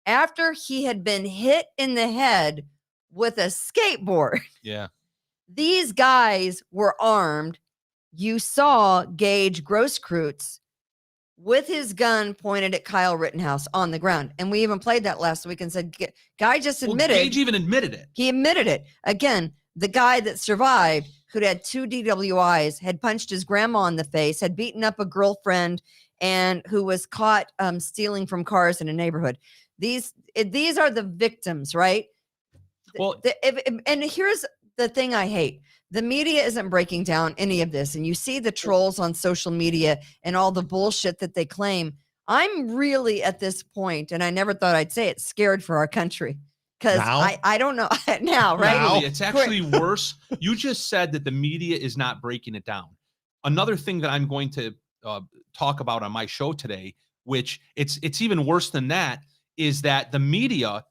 after he had been hit in the head with a skateboard. Yeah. These guys were armed. You saw Gage Grosskreutz with his gun pointed at Kyle Rittenhouse on the ground. And we even played that last week and said, guy just Well, admitted. Gage even admitted it. He admitted it. Again, the guy that survived, who'd had 2 DWIs, had punched his grandma in the face, had beaten up a girlfriend, and who was caught stealing from cars in a neighborhood. These are the victims, right? Well, And here's the thing I hate. The media isn't breaking down any of this. And you see the trolls on social media and all the bullshit that they claim. I'm really at this point, and I never thought I'd say it, scared for our country. Because Now? I don't know now, right? Now? Really, it's actually worse. You just said that the media is not breaking it down. Another thing that I'm going to talk about on my show today, which it's even worse than that, is that the media,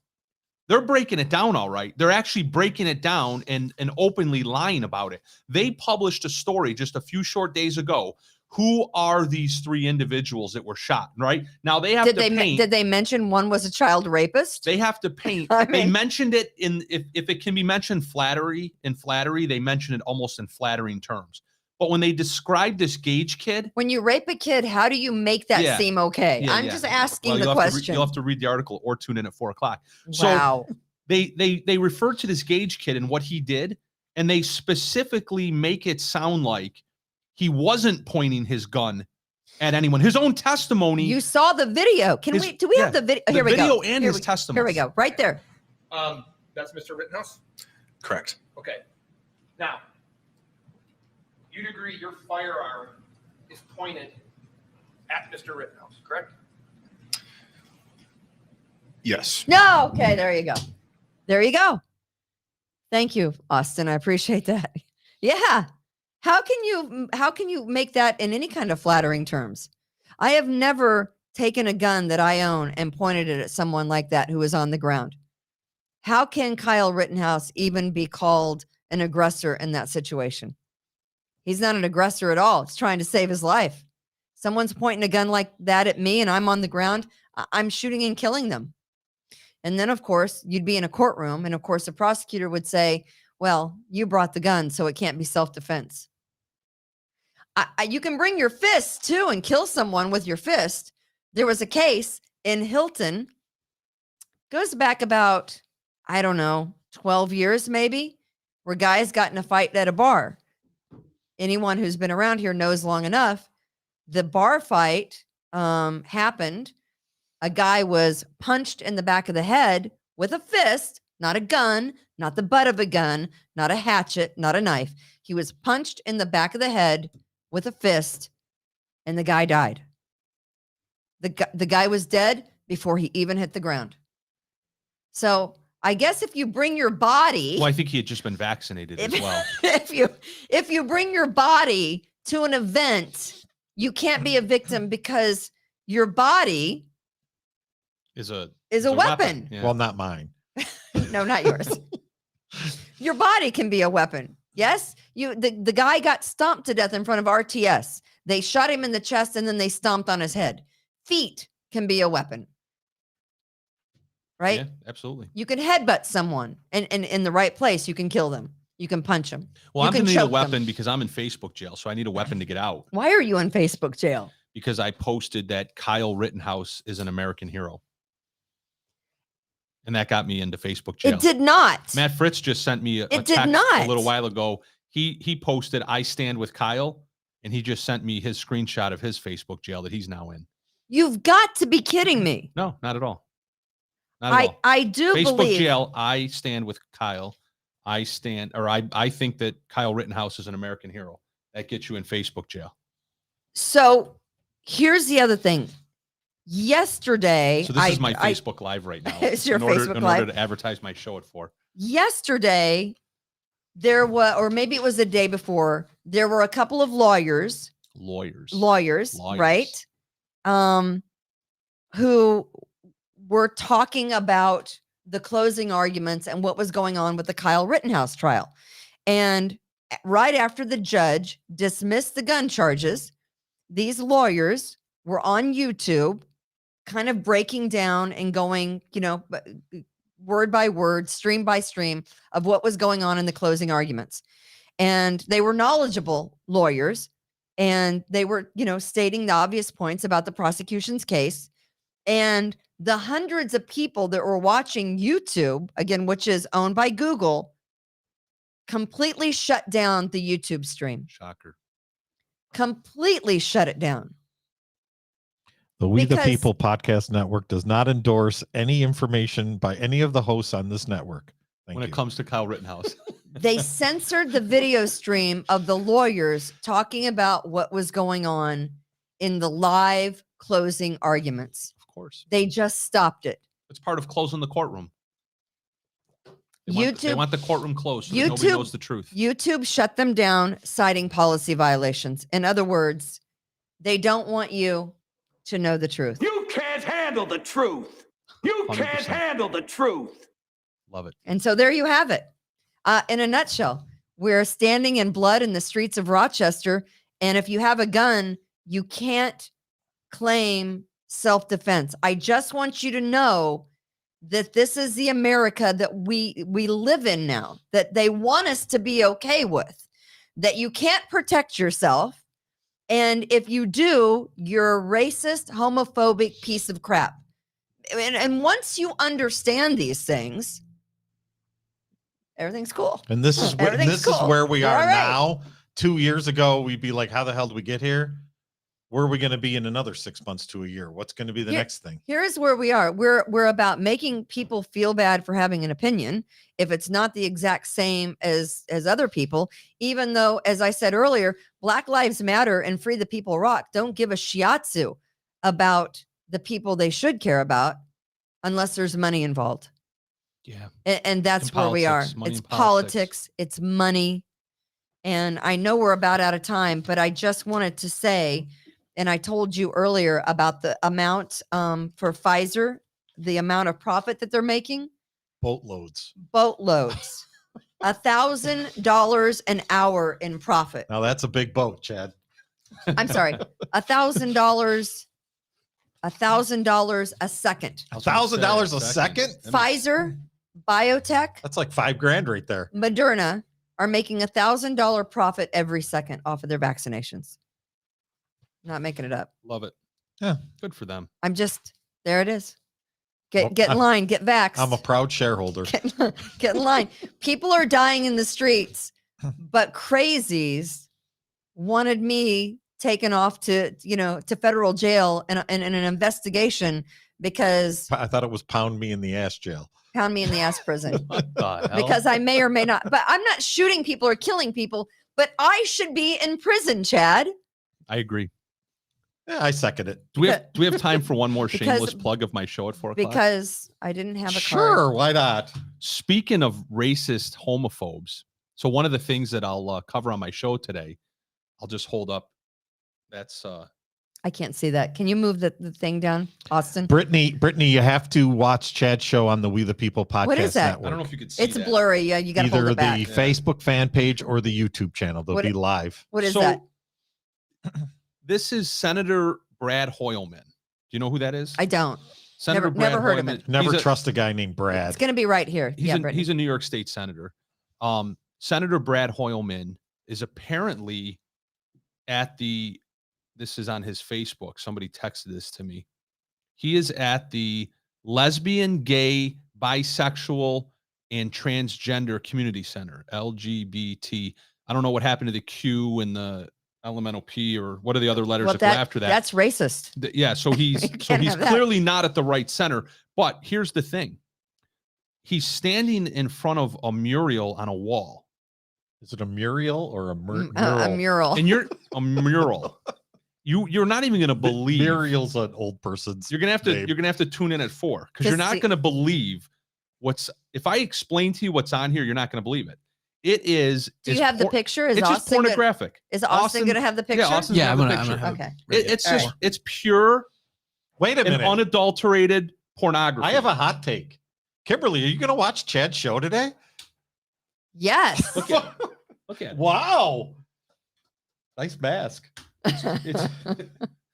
they're breaking it down all right. They're actually breaking it down and openly lying about it. They published a story just a few short days ago who are these 3 individuals that were shot, right? Now they have Did to they paint. did they mention one was a child rapist? They have to paint. I They mean- mentioned it if it can be mentioned flattery, they mention it almost in flattering terms. But when they describe this Gage kid, When you rape a kid, how do you make that Yeah. seem okay? Yeah, I'm yeah. just asking well, the you'll question. you'll have to read the article or tune in at 4:00. So Wow. they refer to this Gage kid and what he did, and they specifically make it sound like he wasn't pointing his gun at anyone. His own testimony. You saw the video. Do we have the video? The Here we video go. and Here his we- testimony. Here we go. Right there. That's Mr. Rittenhouse? Correct. Okay. Now, you'd agree your firearm is pointed at Mr. Rittenhouse, correct? Yes. No. Okay. There you go. There you go. Thank you, Austin. I appreciate that. Yeah. How can you make that in any kind of flattering terms? I have never taken a gun that I own and pointed it at someone like that who is on the ground. How can Kyle Rittenhouse even be called an aggressor in that situation? He's not an aggressor at all. It's trying to save his life. Someone's pointing a gun like that at me and I'm on the ground. I'm shooting and killing them. And then, of course, you'd be in a courtroom. And of course, the prosecutor would say, well, you brought the gun, so it can't be self-defense. You can bring your fist too and kill someone with your fist. There was a case in Hilton, goes back about, I don't know, 12 years maybe, where guys got in a fight at a bar. Anyone who's been around here knows long enough. The bar fight happened. A guy was punched in the back of the head with a fist, not a gun, not the butt of a gun, not a hatchet, not a knife. He was punched in the back of the head with a fist, and the guy died. The guy was dead before he even hit the ground. So I guess if you bring your body, Well, I think he had just been vaccinated as well. if you bring your body to an event, you can't be a victim because your body Is a weapon. Yeah. Well, not mine. No, not yours. Your body can be a weapon. Yes, the guy got stomped to death in front of RTS. They shot him in the chest and then they stomped on his head. Feet can be a weapon. Right? Yeah, absolutely. You can headbutt someone and in the right place, you can kill them. You can punch them. Well, You I'm can going to need a choke them. weapon because I'm in Facebook jail, so I need a weapon to get out. Why are you in Facebook jail? Because I posted that Kyle Rittenhouse is an American hero. And that got me into Facebook jail. It did not. Matt Fritz just sent me a It did text not. a little while ago. He posted, "I stand with Kyle," and he just sent me his screenshot of his Facebook jail that he's now in. You've got to be kidding me. No, not at all. Not at all. I do Facebook believe jail, I stand with Kyle. I think that Kyle Rittenhouse is an American hero. That gets you in Facebook jail. So here's the other thing. Yesterday, So this is my Facebook Live right now. It's your in order, Facebook in Live. order to advertise my show at 4. Yesterday, there was, or maybe it was the day before, there were a couple of lawyers, right? Who were talking about the closing arguments and what was going on with the Kyle Rittenhouse trial. And right after the judge dismissed the gun charges, these lawyers were on YouTube kind of breaking down and going, word by word, stream by stream of what was going on in the closing arguments. And they were knowledgeable lawyers and they were, stating the obvious points about the prosecution's case. And the hundreds of people that were watching YouTube, again, which is owned by Google, completely shut down the YouTube stream. Shocker. Completely shut it down. The We the Because- People podcast network does not endorse any information by any of the hosts on this network. Thank When you. it comes to Kyle Rittenhouse. They censored the video stream of the lawyers talking about what was going on in the live closing arguments. Of course. They just stopped it. It's part of closing the courtroom. They YouTube want the courtroom closed so that nobody YouTube- knows the truth. YouTube shut them down, citing policy violations. In other words, they don't want you to know the truth. You can't handle the truth. You can't 100%. handle the truth. Love it. And so there you have it. In a nutshell, we're standing in blood in the streets of Rochester And if you have a gun, you can't claim self-defense. I just want you to know that this is the America that we live in now, that they want us to be okay with, that you can't protect yourself. And if you do, you're a racist, homophobic piece of crap. And once you understand these things, everything's cool. And this is Everything's is cool. where we You're are all right. now. 2 years ago, we'd be like, how the hell did we get here? Where are we going to be in another 6 months to a year? What's going to be the next thing? Here's where we are. We're about making people feel bad for having an opinion if it's not the exact same as other people, even though, as I said earlier, Black Lives Matter and Free the People Rock don't give a shiatsu about the people they should care about unless there's money involved. Yeah. And that's And where we are. politics, money It's and politics. politics, it's money. And I know we're about out of time, but I just wanted to say, and I told you earlier about the amount for Pfizer, the amount of profit that they're making. Boatloads. $1,000 an hour in profit. Now that's a big boat, Chad. I'm sorry, $1,000 a second. $1,000 a second? Pfizer, biotech, That's like $5,000 right there. Moderna are making $1,000 profit every second off of their vaccinations. Not making it up. Love it. Yeah. Good for them. I'm just, there it is. Get Well, in line, get vaxxed. I'm a proud shareholder. Get in line. People are dying in the streets, but crazies wanted me taken off to federal jail and an investigation because I thought it was pound me in the ass jail. pound me in the ass prison What the hell? because I may or may not, but I'm not shooting people or killing people, but I should be in prison, Chad. I agree. Yeah, I second it. Do we have time for one more Because- shameless plug of my show at 4 o'clock? Because I didn't have a Sure, card. why not? Speaking of racist homophobes, so one of the things that I'll cover on my show today, I'll just hold up. That's I can't see that. Can you move the thing down, Austin? Brittany, you have to watch Chad's show on the We the People podcast What is that? network. I don't know if you could see It's that. blurry. Yeah, you got to Either hold the it back. Facebook fan page or the YouTube channel. They'll What- be live. What is So, that? This is Senator Brad Hoylman. Do you know who that is? I don't. Senator never- Brad never heard of Hoylman. it. Never He's a- trust a guy named Brad. It's going to be right here. He's, Yeah, a, Brittany. he's a New York State senator. Senator Brad Hoylman is apparently at the, this is on his Facebook. Somebody texted this to me. He is at the Lesbian, Gay, Bisexual, and Transgender Community Center, LGBT. I don't know what happened to the Q and the elemental P, or what are the other letters Well, that go after that? That's racist. Yeah, so he's You can't have that. clearly not at the right center. But here's the thing: he's standing in front of a mural on a wall, Is it a mural or a mural? A mural. and you're a mural. You're not even going to believe. Muriel's an old person's. You're gonna have to name. you're gonna have to tune in at 4 because you're Just not see- going to believe what's. If I explain to you what's on here, you're not going to believe it. It is. Do you it's have the por- picture? Is It's just Austin gonna- pornographic. Is Austin going to have the picture? Yeah, Austin's Yeah, gonna I'm have the gonna- picture. Okay. It's All just right. it's pure Wait a and minute. unadulterated pornography. I have a hot take. Kimberly, are you going to watch Chad's show today? Yes. Look at it. Look at it. Wow. Nice mask. It's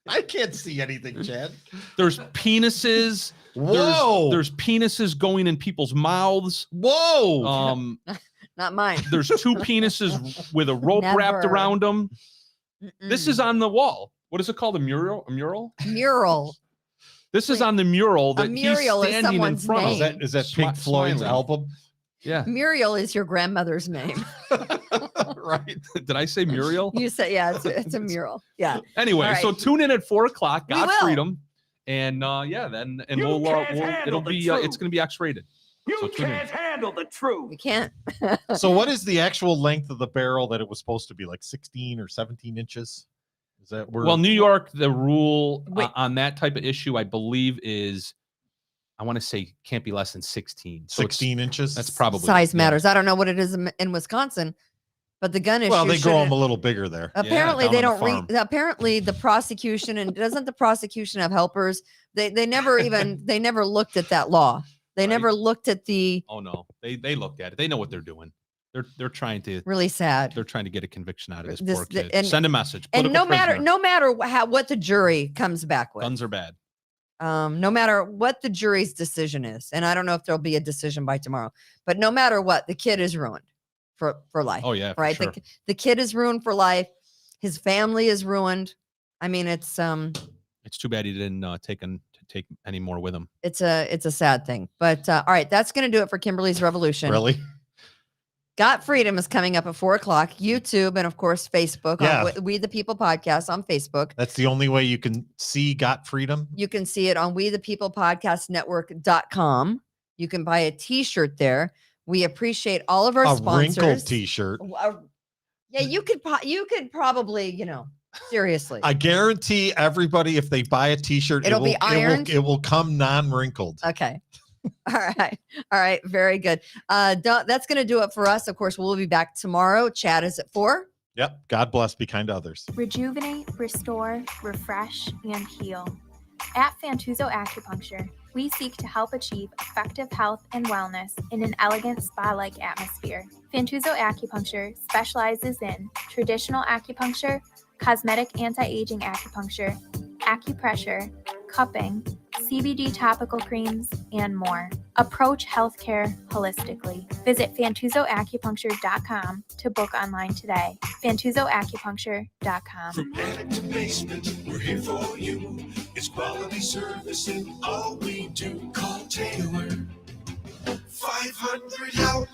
I can't see anything, Chad. there's penises. Whoa. There's penises going in people's mouths. Whoa. Not mine. There's 2 penises with a rope wrapped Never. around them. This is on the wall. What is it called? A mural? A mural? Mural. This is on the mural A that mural he's is standing in someone's front name. of. Is that Pink Smi- Floyd's smiling. album? Yeah. Muriel is your grandmother's name. Right. Did I say Muriel? You said, yeah, it's a mural. Yeah. Anyway, All right. so tune in at 4 o'clock. We God's will. freedom, and yeah, then and You we'll can't handle it'll the be truth. it's going to be X-rated. You So tune in. can't handle the truth. We can't. So what is the actual length of the barrel that it was supposed to be? Like 16 or 17 inches? Is that where? Well, New York, the rule Wait. on that type of issue, I believe, is I want to say can't be less than 16. So 16 inches? That's probably Size yeah. matters. I don't know what it is in Wisconsin, but the gun issue. Well, they grow shouldn't- them a little bigger there. Apparently down they on the don't farm. read. Apparently the prosecution and doesn't the prosecution have helpers? They never even they never looked at that law. They Right. never looked at the. Oh no, they looked at it. They know what they're doing. They're trying to Really sad. they're trying to get a conviction out of this, This- poor kid. and- Send a message. And no Political matter prisoner. what the jury comes back with, Guns are bad. no matter what the jury's decision is, and I don't know if there'll be a decision by tomorrow, but no matter what, the kid is ruined for life. Oh yeah, for right. sure. The kid is ruined for life. His family is ruined. I mean, it's It's too bad he didn't take any more with him. it's a sad thing. But all right, that's gonna do it for Kimberly's Revolution. Really? Got Freedom is coming up at 4:00. YouTube and of course Facebook. Yeah. On We the People podcast on Facebook. That's the only way you can see Got Freedom. You can see it on We the People Podcast Network.com. You can buy a t-shirt there. We appreciate all of our A sponsors. wrinkled T-shirt. Yeah, you could probably, seriously. I guarantee everybody, if they buy a T-shirt, It'll be ironed? It will come non-wrinkled. Okay. All right. Very good. That's going to do it for us. Of course, we'll be back tomorrow. Chat is at 4:00. Yep. God bless. Be kind to others. Rejuvenate, restore, refresh, and heal. At Fantuzzo Acupuncture, we seek to help achieve effective health and wellness in an elegant spa-like atmosphere. Fantuzzo Acupuncture specializes in traditional acupuncture, cosmetic anti-aging acupuncture, acupressure, cupping, CBD topical creams, and more. Approach healthcare holistically. Visit FantuzzoAcupuncture.com to book online today. FantuzzoAcupuncture.com. From attic to basement, we're here for you. It's quality service in all we do. Call Taylor. 500 help.